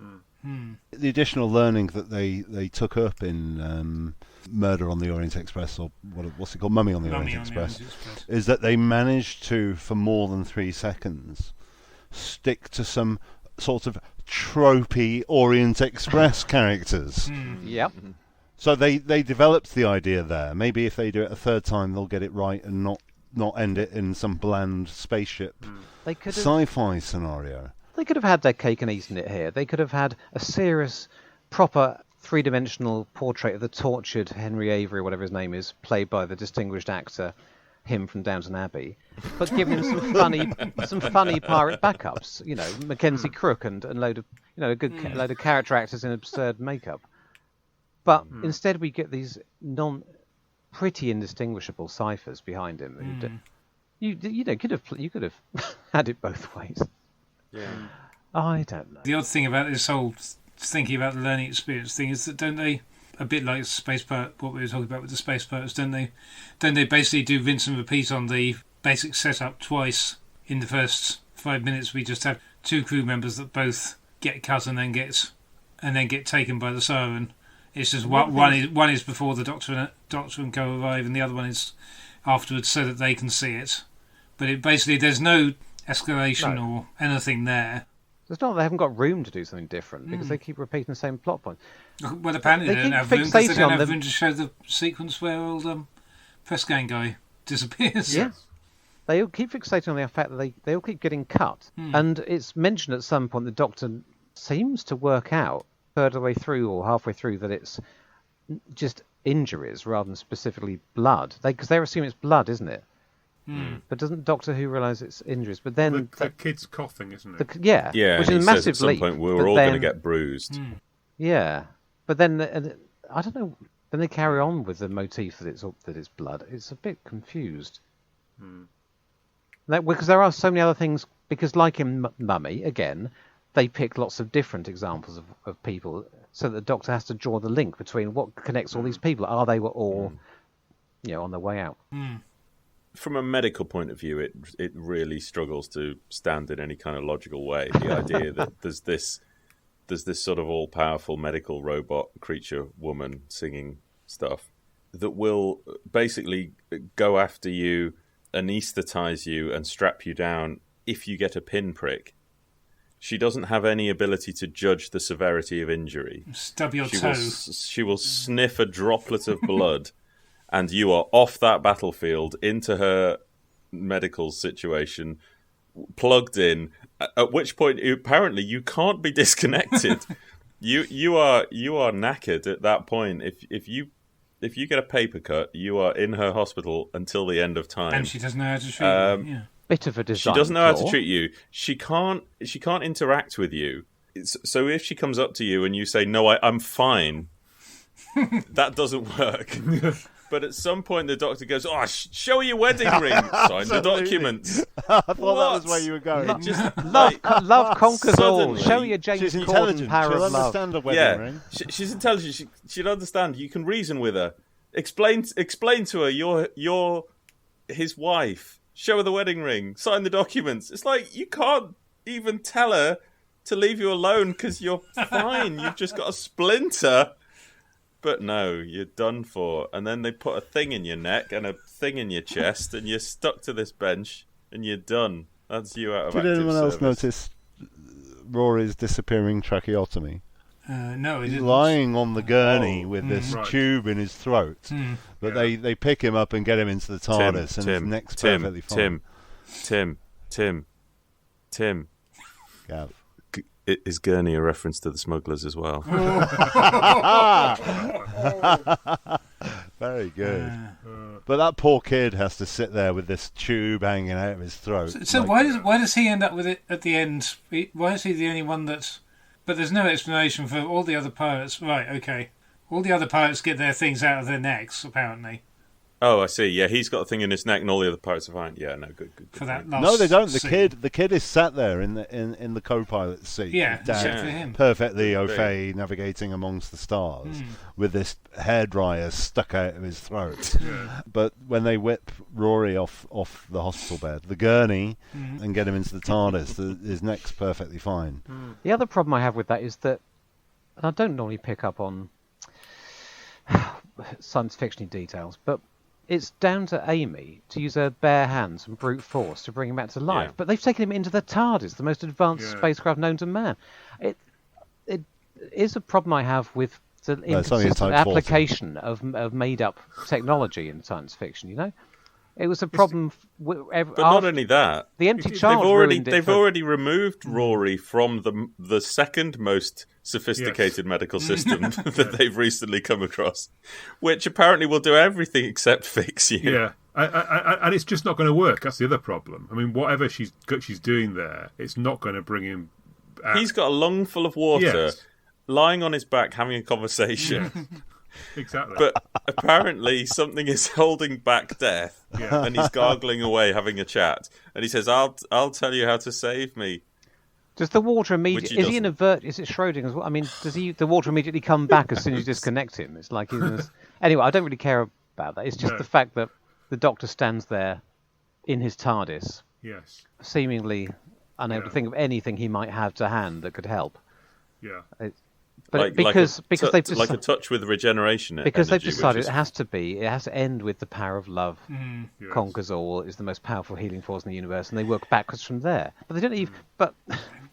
B: The additional learning that they took up in Murder on the Orient Express, or what's it called, Mummy on the Orient Express, is that they managed to, for more than 3 seconds, stick to some sort of tropey Orient Express characters.
E: Yep.
B: So they developed the idea there. Maybe if they do it a third time, they'll get it right and not end it in some bland spaceship sci-fi scenario.
E: They could have had their cake and eaten it here. They could have had a serious, proper, three-dimensional portrait of the tortured Henry Avery, whatever his name is, played by the distinguished actor, him from Downton Abbey, but given him some funny pirate backups. You know, Mackenzie Crook and a load of load of character actors in absurd makeup. But instead, we get these pretty indistinguishable ciphers behind him. You could have had it both ways.
D: Yeah.
E: I don't know.
C: The odd thing about this whole thinking about the learning experience thing is that don't they, a bit like Space Pirate, what we were talking about with the Space Pirates, don't they basically do rinse and repeat on the basic setup twice in the first 5 minutes? We just have two crew members that both get cut and then get taken by the siren. It's just one is before the Doctor and Co arrive, and the other one is afterwards, so that they can see it. But it basically, there's no escalation or anything there.
E: It's not that they haven't got room to do something different because they keep repeating the same plot point.
C: Well, apparently they don't have room because they don't have room to show the sequence where old press gang guy disappears.
E: Yeah. They all keep fixating on the fact that they all keep getting cut. And it's mentioned at some point the Doctor seems to work out third of the way through or halfway through that it's just injuries rather than specifically blood. Because they're assuming it's blood, isn't it? But doesn't Doctor Who realise it's injuries? But then
A: the kid's coughing, isn't it?
E: Yeah,
D: which
E: is a massive
D: at some
E: leap.
D: point we're all going to get bruised.
E: Yeah, but then I don't know. Then they carry on with the motif that it's blood. It's a bit confused. Because there are so many other things. Because like in Mummy, again, they pick lots of different examples of people, so that the Doctor has to draw the link between what connects all these people. Are they all, on their way out?
D: From a medical point of view, it really struggles to stand in any kind of logical way. The idea that there's this sort of all-powerful medical robot creature woman singing stuff that will basically go after you, anaesthetize you, and strap you down if you get a pinprick. She doesn't have any ability to judge the severity of injury.
C: Stub your toe.
D: She will sniff a droplet of blood, and you are off that battlefield into her medical situation, plugged in. At which point, apparently, you can't be disconnected. you are knackered at that point. If you get a paper cut, you are in her hospital until the end of time.
C: And she doesn't know how to treat you. Yeah.
E: Bit of a design.
D: She doesn't know how to treat you. She can't interact with you. So if she comes up to you and you say, "No, I'm fine," that doesn't work. But at some point, the Doctor goes, "Oh, show her your wedding ring. Sign the documents."
B: I thought that was where you were going.
E: Love conquers all.
D: suddenly,
E: Show your James Corden power
B: She'll
E: of love.
B: understand a wedding ring.
D: She's intelligent. She'll understand. You can reason with her. Explain to her you're his wife. Show her the wedding ring. Sign the documents. It's like you can't even tell her to leave you alone because you're fine. You've just got a splinter. But no, you're done for. And then they put a thing in your neck and a thing in your chest, and you're stuck to this bench, and you're done. That's you out of active service.
B: Did anyone else notice Rory's disappearing tracheotomy?
C: No, he
B: He's
C: didn't.
B: lying on the gurney with this tube in his throat. But they pick him up and get him into the TARDIS, and his neck's perfectly fine.
D: Tim.
B: Gav.
D: Is gurney a reference to the smugglers as well?
B: Very good. But that poor kid has to sit there with this tube hanging out of his throat.
C: So why does he end up with it at the end? Why is he the only one that... But there's no explanation for all the other pirates. Right, okay. All the other pirates get their things out of their necks, apparently.
D: Oh, I see. Yeah, he's got a thing in his neck, and all the other pirates are fine. Yeah, no, good.
C: For that last
B: no, they don't.
C: scene.
B: The kid is sat there in the co-pilot's seat.
C: Yeah,
B: down,
C: except for him.
B: Perfectly au fait, navigating amongst the stars, with this hairdryer stuck out of his throat. But when they whip Rory off the hospital bed, the gurney, and get him into the TARDIS, his neck's perfectly fine.
E: The other problem I have with that is that, and I don't normally pick up on science fiction details, but it's down to Amy to use her bare hands and brute force to bring him back to life.
D: Yeah.
E: But they've taken him into the TARDIS, the most advanced spacecraft known to man. It is a problem I have with the inconsistent application of made-up technology in science fiction, you know? It was a problem.
D: But not only that,
E: the empty child.
D: They've already removed Rory from the second most sophisticated medical system that they've recently come across, which apparently will do everything except fix you.
A: Yeah, and it's just not going to work. That's the other problem. I mean, whatever she's doing there, it's not going to bring him out.
D: He's got a lung full of water, lying on his back having a conversation.
A: Exactly.
D: But apparently something is holding back death, and he's gargling away, having a chat. And he says, "I'll tell you how to save me."
E: Does the water immediately? Is he in a vert? Is it Schrodinger's? I mean, does the water immediately come back as soon as you disconnect him? It's like he's in this... Anyway, I don't really care about that. It's just the fact that the Doctor stands there in his TARDIS, seemingly unable to think of anything he might have to hand that could help.
A: Yeah.
E: But because they've just,
D: like a touch with regeneration.
E: Because they've decided it has to end with the power of love. Conquers all, is the most powerful healing force in the universe, and they work backwards from there. But they don't even. But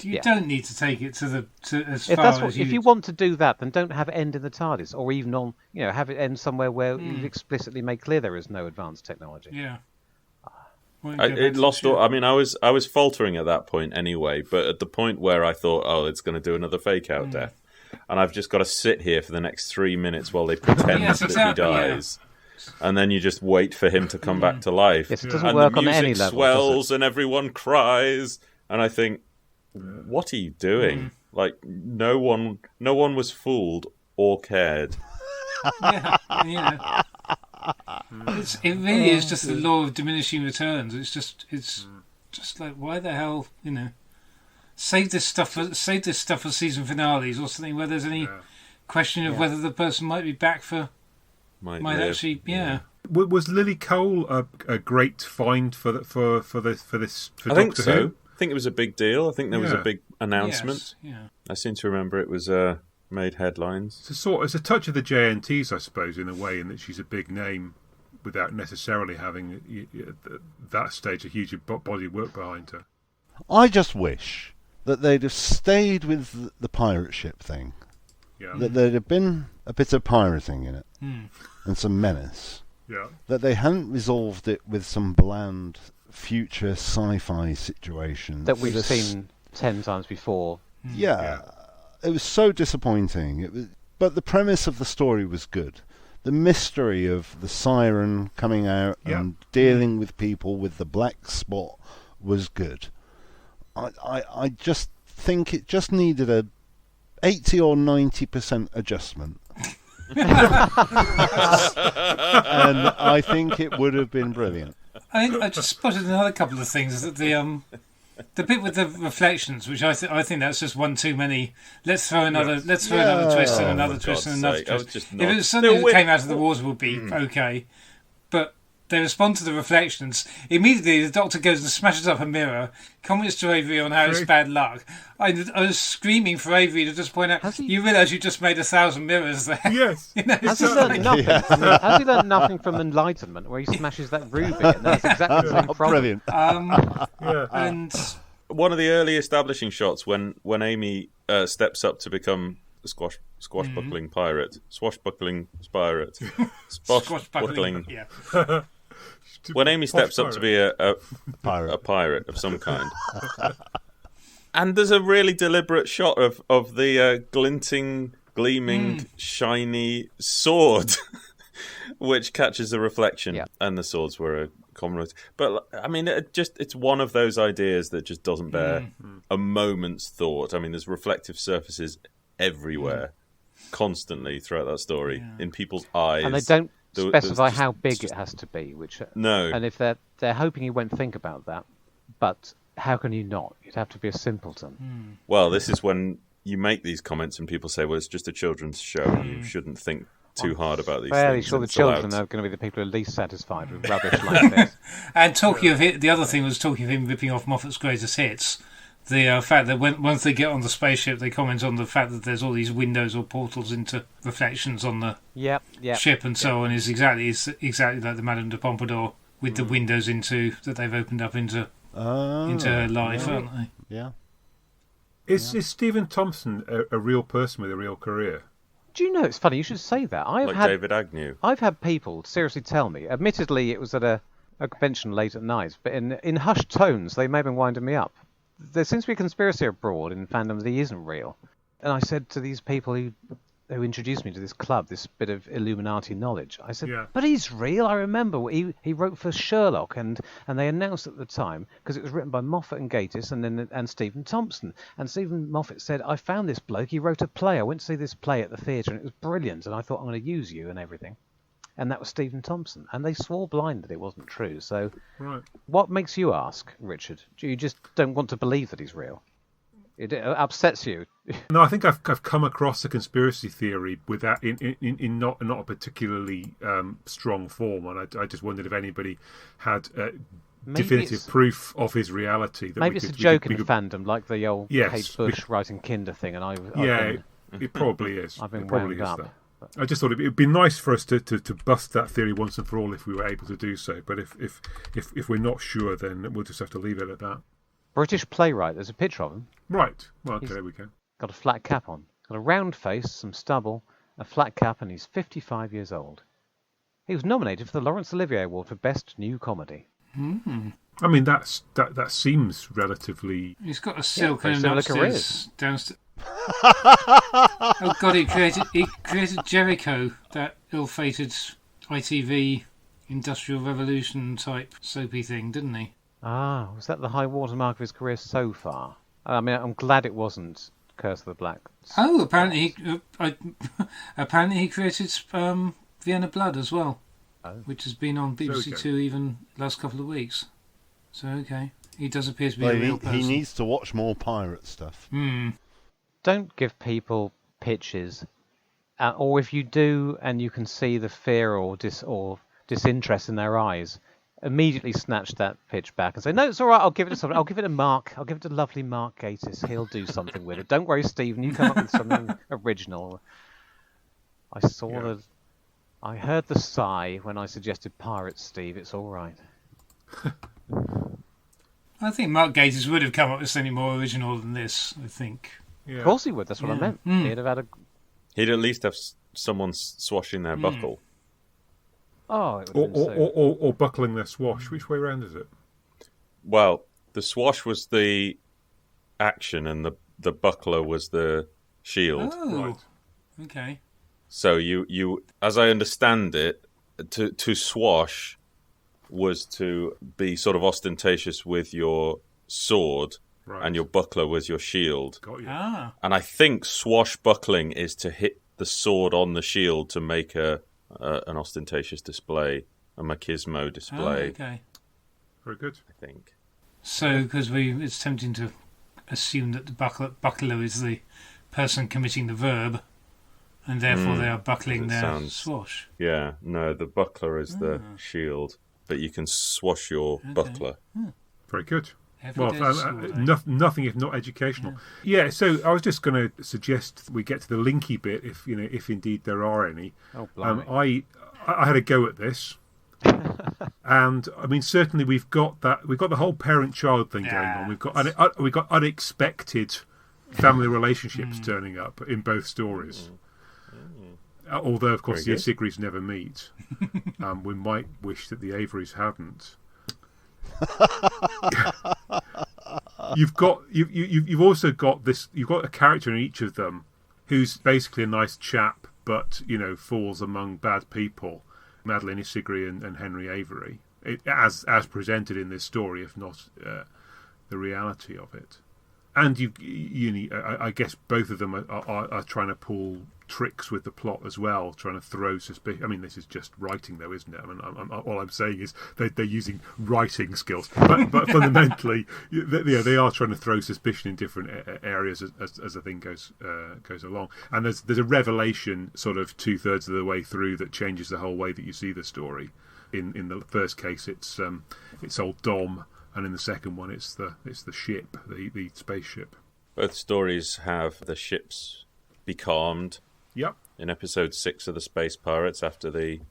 C: you don't need to take it
E: if you want to do that, then don't have it end in the TARDIS, or even on have it end somewhere where you've explicitly made clear there is no advanced technology.
C: Yeah.
D: It lost all. I mean, I was faltering at that point anyway, but at the point where I thought, oh, it's going to do another fake out death. And I've just got to sit here for the next 3 minutes while they pretend that he dies. Yeah. And then you just wait for him to come back to life.
E: Yes, it doesn't work on any level.
D: And the music swells and everyone cries. And I think, what are you doing? Like, no one was fooled or cared.
C: It really is just the law of diminishing returns. It's just like, why the hell, save this stuff for season finales or something where there's any question of whether the person might be back for might actually
A: Was Lily Cole a great find for Doctor Who?
D: I think it was a big deal. I think there was a big announcement.
C: Yes,
D: I seem to remember it was made headlines.
A: It's a touch of the JNTs, I suppose, in a way, in that she's a big name without necessarily having at that stage a huge body of work behind her.
B: I just wish that they'd have stayed with the pirate ship thing.
A: Yeah.
B: That there'd have been a bit of pirating in it and some menace.
A: Yeah.
B: That they hadn't resolved it with some bland future sci-fi situation
E: that we've seen 10 times before.
B: Yeah. It was so disappointing. But the premise of the story was good. The mystery of the siren coming out and dealing with people with the black spot was good. I just think it just needed a 80 or 90% adjustment. And I think it would have been brilliant.
C: I just spotted another couple of things. That the bit with the reflections, which I think that's just one too many. Let's throw another twist and another twist and another twist. If it was something that came out of the wars, would be okay. But they respond to the reflections. Immediately, the Doctor goes and smashes up a mirror, comments to Avery on how it's bad luck. I was screaming for Avery to just point out, you realise you just made 1,000 mirrors there.
A: Yes.
E: Has he learned nothing? Has he learned nothing from Enlightenment, where he smashes that ruby? And that's exactly the same problem.
B: Brilliant.
C: And
D: one of the early establishing shots when Amy steps up to become a swashbuckling pirate. Swashbuckling.
C: Yeah.
D: When Amy steps up to be a pirate of some kind. And there's a really deliberate shot of the gleaming, shiny sword, which catches a reflection. Yeah. And the swords were a common. But, I mean, it's one of those ideas that just doesn't bear a moment's thought. I mean, there's reflective surfaces everywhere, constantly throughout that story, in people's eyes.
E: And they don't specify how big it has to be.
D: No.
E: And if they're hoping you won't think about that, but how can you not? You'd have to be a simpleton.
D: Well, this is when you make these comments and people say, well, it's just a children's show and you shouldn't think too hard about these
E: fairly
D: things.
E: Sure the children are going to be the people who are least satisfied with rubbish like this.
C: And talking of it, the other thing was talking of him ripping off Moffat's greatest hits. The fact that once they get on the spaceship, they comment on the fact that there's all these windows or portals into reflections on the ship and so on. Is exactly like the Madame de Pompadour with the windows that they've opened up into her life, aren't they?
B: Yeah.
A: Is Stephen Thompson a real person with a real career?
E: Do you know, it's funny, you should say that.
D: David Agnew.
E: I've had people seriously tell me, admittedly it was at a convention late at night, but in hushed tones they may have been winding me up. There seems to be a conspiracy abroad in fandom that he isn't real. And I said to these people who who introduced me to this club, this bit of Illuminati knowledge. I said,
A: Yeah.
E: but he's real. I remember he wrote for Sherlock, and they announced at the time, because it was written by Moffat and Gatiss and Stephen Thompson. And Stephen Moffat said, I found this bloke. He wrote a play. I went to see this play at the theatre, and it was brilliant. And I thought, I'm going to use you and everything. And that was Stephen Thompson. And they swore blind that it wasn't true. So
A: Right.
E: what makes you ask, Richard? Do you just don't want to believe that he's real? It upsets you.
A: No, I think I've come across a conspiracy theory with that in not a particularly strong form, and I just wondered if anybody had definitive proof of his reality. That
E: maybe it's a joke in the fandom, like the old Kate Bush writing Kinder thing, and
A: it probably is.
E: I've been
A: it probably
E: wound
A: is
E: up.
A: that. I just thought it'd be nice for us to bust that theory once and for all if we were able to do so. But if we're not sure, then we'll just have to leave it at that.
E: British playwright. There's a picture of him.
A: Right. Well, okay, there we go.
E: Got a flat cap on. Got a round face, some stubble, a flat cap, and he's 55 years old. He was nominated for the Laurence Olivier Award for Best New Comedy.
C: Mm-hmm.
A: I mean, that seems relatively.
C: He's got a silk and
E: similar
C: upstairs, downstairs. Oh God! He created Jericho, that ill-fated ITV Industrial Revolution type soapy thing, didn't he?
E: Ah, was that the high watermark of his career so far? I mean, I'm glad it wasn't Curse of the Black.
C: Oh, apparently he created Vienna Blood as well, which has been on BBC Two even last couple of weeks. So okay, he does appear to be a real person.
B: He needs to watch more pirate stuff.
E: Don't give people pitches, or if you do, and you can see the fear or disinterest in their eyes, immediately snatch that pitch back and say, no, it's all right, I'll give it to someone. I'll give it to Mark. I'll give it to lovely Mark Gatiss. He'll do something with it. Don't worry, Stephen. You come up with something original. I heard the sigh when I suggested Pirates, Steve. It's all right.
C: I think Mark Gatiss would have come up with something more original than this, I think.
A: Yeah.
E: Of course he would. That's what I meant. He'd have had a...
D: He'd at least have someone swashing their buckle.
E: Oh, it would have been
A: or buckling their swash. Which way round is it?
D: Well, the swash was the action, and the buckler was the shield.
C: Oh,
A: Right.
C: Okay.
D: So you, as I understand it, to swash was to be sort of ostentatious with your sword,
A: Right.
D: and your buckler was your shield.
A: Got you.
C: Ah.
D: And I think swashbuckling is to hit the sword on the shield to make an ostentatious display, a machismo display.
C: Oh, okay.
A: Very good.
D: I think.
C: So, because it's tempting to assume that the buckler is the person committing the verb, and therefore they are buckling their swash.
D: Yeah, no, the buckler is the shield, but you can swash your buckler.
A: Very good.
C: Every day's school, eh?
A: Nothing if not educational. Yeah. So I was just going to suggest we get to the linky bit, if indeed there are any.
E: Oh, blimey.
A: I had a go at this, and I mean certainly we've got the whole parent-child thing going on. We've got unexpected family relationships turning up in both stories. Although of course the Sigris never meet, we might wish that the Averys hadn't. You've also got this. You've got a character in each of them who's basically a nice chap, but falls among bad people. Madeline Isigri and Henry Avery, as presented in this story, if not the reality of it. And I guess both of them are trying to pull tricks with the plot as well, trying to throw suspicion. I mean, this is just writing, though, isn't it? I mean, all I'm saying is they're using writing skills, but fundamentally, they are trying to throw suspicion in different areas as the thing goes along. And there's a revelation sort of 2/3 of the way through that changes the whole way that you see the story. In the first case, it's old Dom. And in the second one, it's the ship, the spaceship. Both
D: stories have the ships becalmed.
A: Yep.
D: In episode 6 of the Space Pirates, after the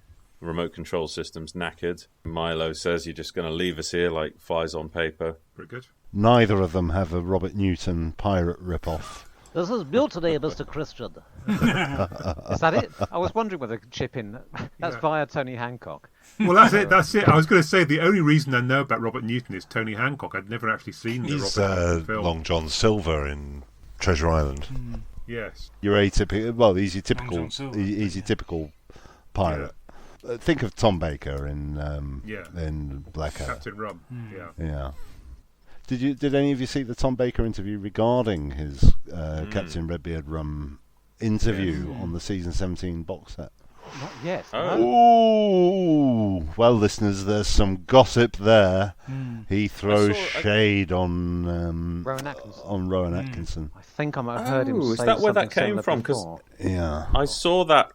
D: remote control system's knackered, Milo says, "You're just going to leave us here like flies on paper."
A: Very good.
B: Neither of them have a Robert Newton pirate rip-off.
F: This is mutiny, Mr. Christian.
E: Is that it? I was wondering whether I could chip in. That's via Tony Hancock.
A: Well, that's it. I was going to say the only reason I know about Robert Newton is Tony Hancock. I'd never actually seen the Robert Newton film.
B: Long John Silver in Treasure Island.
A: Yes.
B: Your atypical, well, he's your typical,
C: Long John Silver.
B: he's your typical pirate. Think of Tom Baker in Blackadder.
A: Captain Rum. Yeah.
B: Yeah. Did any of you see the Tom Baker interview regarding his Captain Redbeard Rum interview on the season 17 box set?
E: Not yet.
B: Oh, well, listeners, there's some gossip there. He throws shade on
E: Rowan Atkinson.
B: Atkinson.
E: I think I might have heard him say
D: is that where that
E: something
D: came from? Because
B: Yeah,
D: I saw that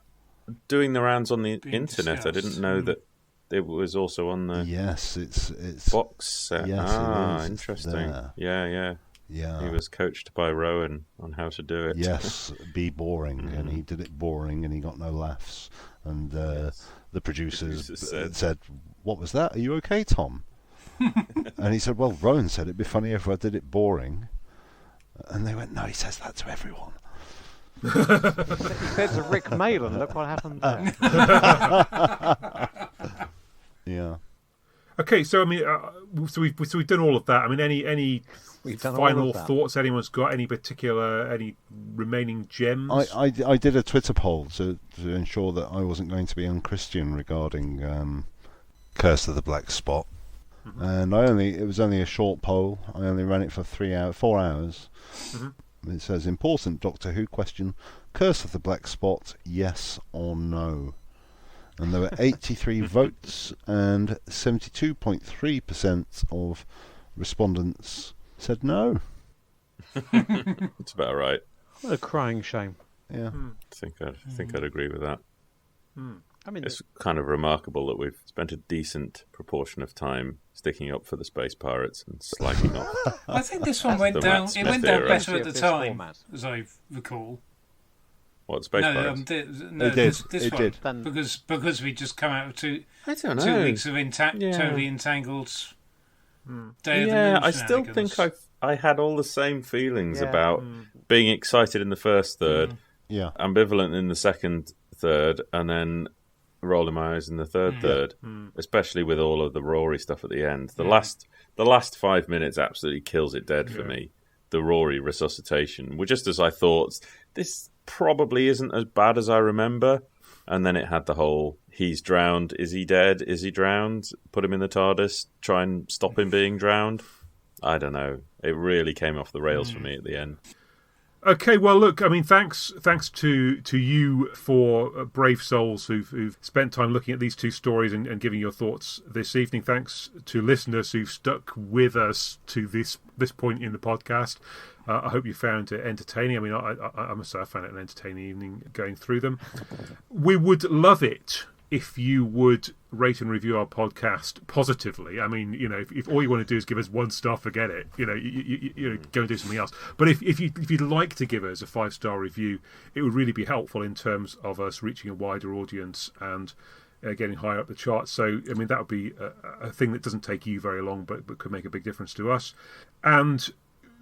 D: doing the rounds on the internet.
C: discussed.
D: I didn't know that it was also on the
B: yes, it's
D: box set.
B: Yes, it is. It's
D: Interesting.
B: there.
D: Yeah.
B: Yeah.
D: He was coached by Rowan on how to do it.
B: Yes, be boring, and he did it boring, and he got no laughs. And the producers said, "What was that? Are you okay, Tom?" And he said, "Well, Rowan said it'd be funny if I did it boring." And they went, "No, he says that to everyone."
E: He said to Rick Malin, look what happened there.
B: Yeah.
A: Okay, so I mean, so we've done all of that. I mean, any
E: We've done
A: final
E: all of that.
A: thoughts anyone's got? Any remaining gems?
B: I did a Twitter poll to ensure that I wasn't going to be unchristian regarding Curse of the Black Spot, and it was only a short poll. I only ran it for 4 hours. It says important Doctor Who question: Curse of the Black Spot, yes or no? And there were 83 votes, and 72.3% of respondents said no.
D: It's about right.
E: What a crying shame.
B: Yeah.
D: I think I'd agree with that.
E: I mean,
D: It's kind of remarkable that we've spent a decent proportion of time sticking up for the space pirates and slagging off.
C: I think this one went
D: the
C: down.
D: Matt
C: It went
D: Smith
C: down
D: era.
C: better at the
E: This
C: time,
E: format.
C: as I recall.
D: What, space pirates?
B: It did.
E: Then
C: Because we just come out of two
D: don't
C: 2 weeks of totally entangled. Day of the Moon
D: I still think
C: shenanigans.
D: I had all the same feelings
E: Yeah.
D: about being excited in the first third,
B: Yeah.
D: ambivalent in the second third, and then rolling my eyes in the third, especially with all of the Rory stuff at the end. The last 5 minutes absolutely kills it dead for me. The Rory resuscitation, just as I thought, this probably isn't as bad as I remember. And then it had the whole, he's drowned, is he dead, is he drowned? Put him in the TARDIS, try and stop him being drowned. I don't know. It really came off the rails for me at the end.
A: Okay, well, look, I mean, thanks to you for brave souls who've spent time looking at these two stories and giving your thoughts this evening. Thanks to listeners who've stuck with us to this point in the podcast. I hope you found it entertaining. I mean, I must say I found it an entertaining evening going through them. We would love it if you would rate and review our podcast positively. I mean, if all you want to do is give us 1 star, forget it. You go and do something else. But if you'd like to give us a 5-star review, it would really be helpful in terms of us reaching a wider audience and getting higher up the charts. So, I mean, that would be a thing that doesn't take you very long, but could make a big difference to us. And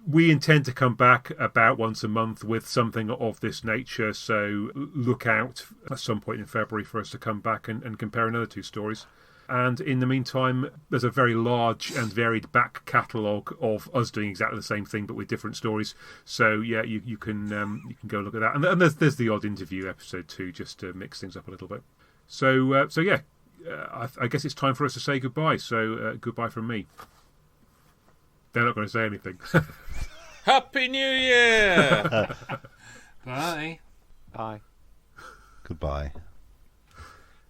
A: we intend to come back about once a month with something of this nature, so look out at some point in February for us to come back and compare another 2 stories. And in the meantime, there's a very large and varied back catalogue of us doing exactly the same thing but with different stories. So yeah, you can go look at that. And there's the odd interview episode too, just to mix things up a little bit. So yeah, I guess it's time for us to say goodbye. So goodbye from me. They're not going to say anything.
D: Happy New Year!
C: Bye.
E: bye.
B: Goodbye.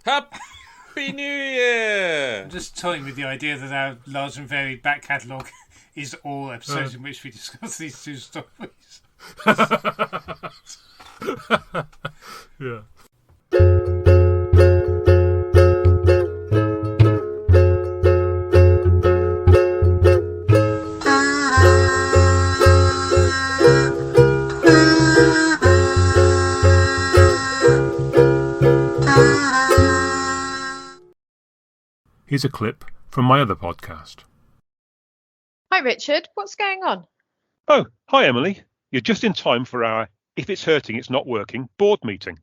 D: Happy New Year!
C: I'm just toying with the idea that our large and varied back catalogue is all episodes in which we discuss these 2 stories.
A: Yeah. Here's a clip from my other podcast.
G: Hi, Richard. What's going on?
A: Oh, hi, Emily. You're just in time for our If It's Hurting, It's Not Working board meeting.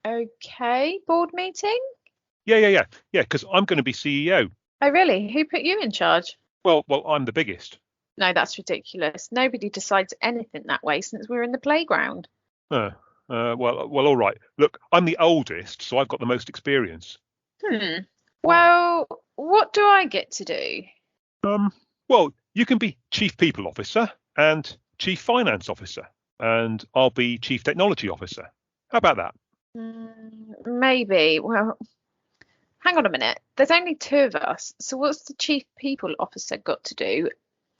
G: Okay. Board meeting?
A: Yeah, because I'm going to be CEO.
G: Oh, really? Who put you in charge?
A: Well, I'm the biggest.
G: No, that's ridiculous. Nobody decides anything that way since we were in the playground.
A: Well, all right. Look, I'm the oldest, so I've got the most experience.
G: Well, what do I get to do?
A: Well, you can be Chief People Officer and Chief Finance Officer, and I'll be Chief Technology Officer. How about that?
G: Maybe. Well, hang on a minute. There's only 2 of us, so what's the Chief People Officer got to do?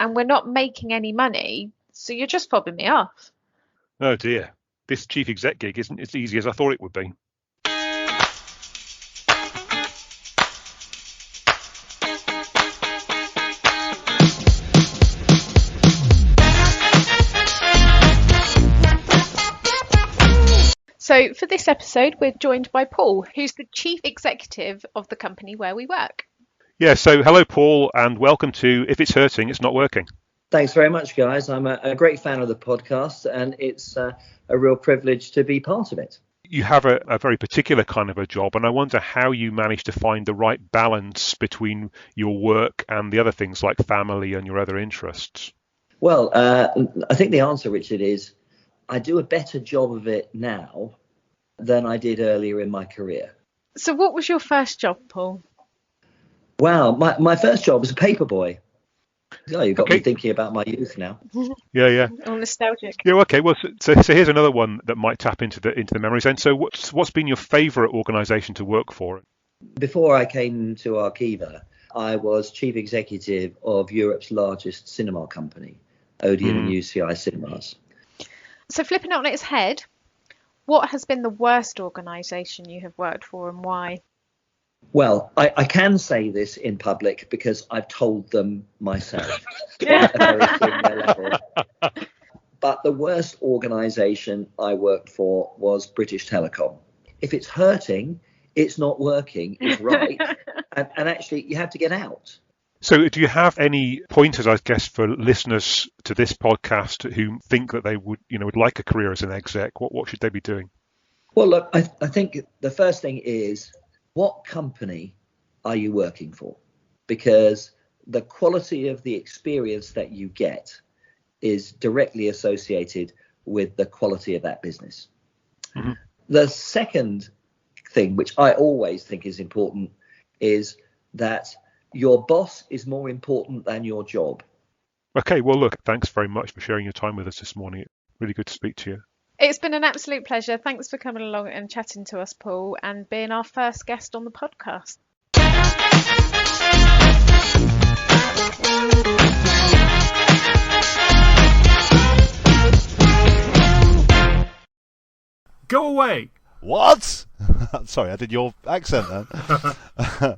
G: And we're not making any money, so you're just fobbing me off.
A: Oh dear. This Chief Exec gig isn't as easy as I thought it would be.
G: So for this episode, we're joined by Paul, who's the Chief Executive of the company where we work.
A: Yeah, so hello, Paul, and welcome to If It's Hurting, It's Not Working.
H: Thanks very much, guys. I'm a great fan of the podcast, and it's a real privilege to be part of it.
A: You have a very particular kind of a job, and I wonder how you manage to find the right balance between your work and the other things like family and your other interests.
H: Well, I think the answer, Richard, is I do a better job of it now than I did earlier in my career.
G: So what was your first job, Paul?
H: Wow, my first job was a paperboy. Oh, you've got me thinking about my youth now.
A: Yeah.
G: All nostalgic.
A: Yeah, okay. Well, so here's another one that might tap into the memories. And so what's been your favourite organisation to work for?
H: Before I came to Arqiva, I was chief executive of Europe's largest cinema company, Odeon and UCI Cinemas.
G: So flipping it on its head, what has been the worst organisation you have worked for and why?
H: Well, I can say this in public because I've told them myself at a very senior level. But the worst organisation I worked for was British Telecom. If it's hurting, it's not working, is right. and actually, you have to get out.
A: So do you have any pointers, I guess, for listeners to this podcast who think that they would like a career as an exec? What should they be doing?
H: Well, look, I think the first thing is, what company are you working for? Because the quality of the experience that you get is directly associated with the quality of that business. Mm-hmm. The second thing, which I always think is important, is that your boss is more important than your job.
A: Okay, well, look, thanks very much for sharing your time with us this morning. Really good to speak to you.
G: It's been an absolute pleasure. Thanks for coming along and chatting to us, Paul, and being our first guest on the podcast.
A: Go away!
B: What? Sorry, I did your accent then.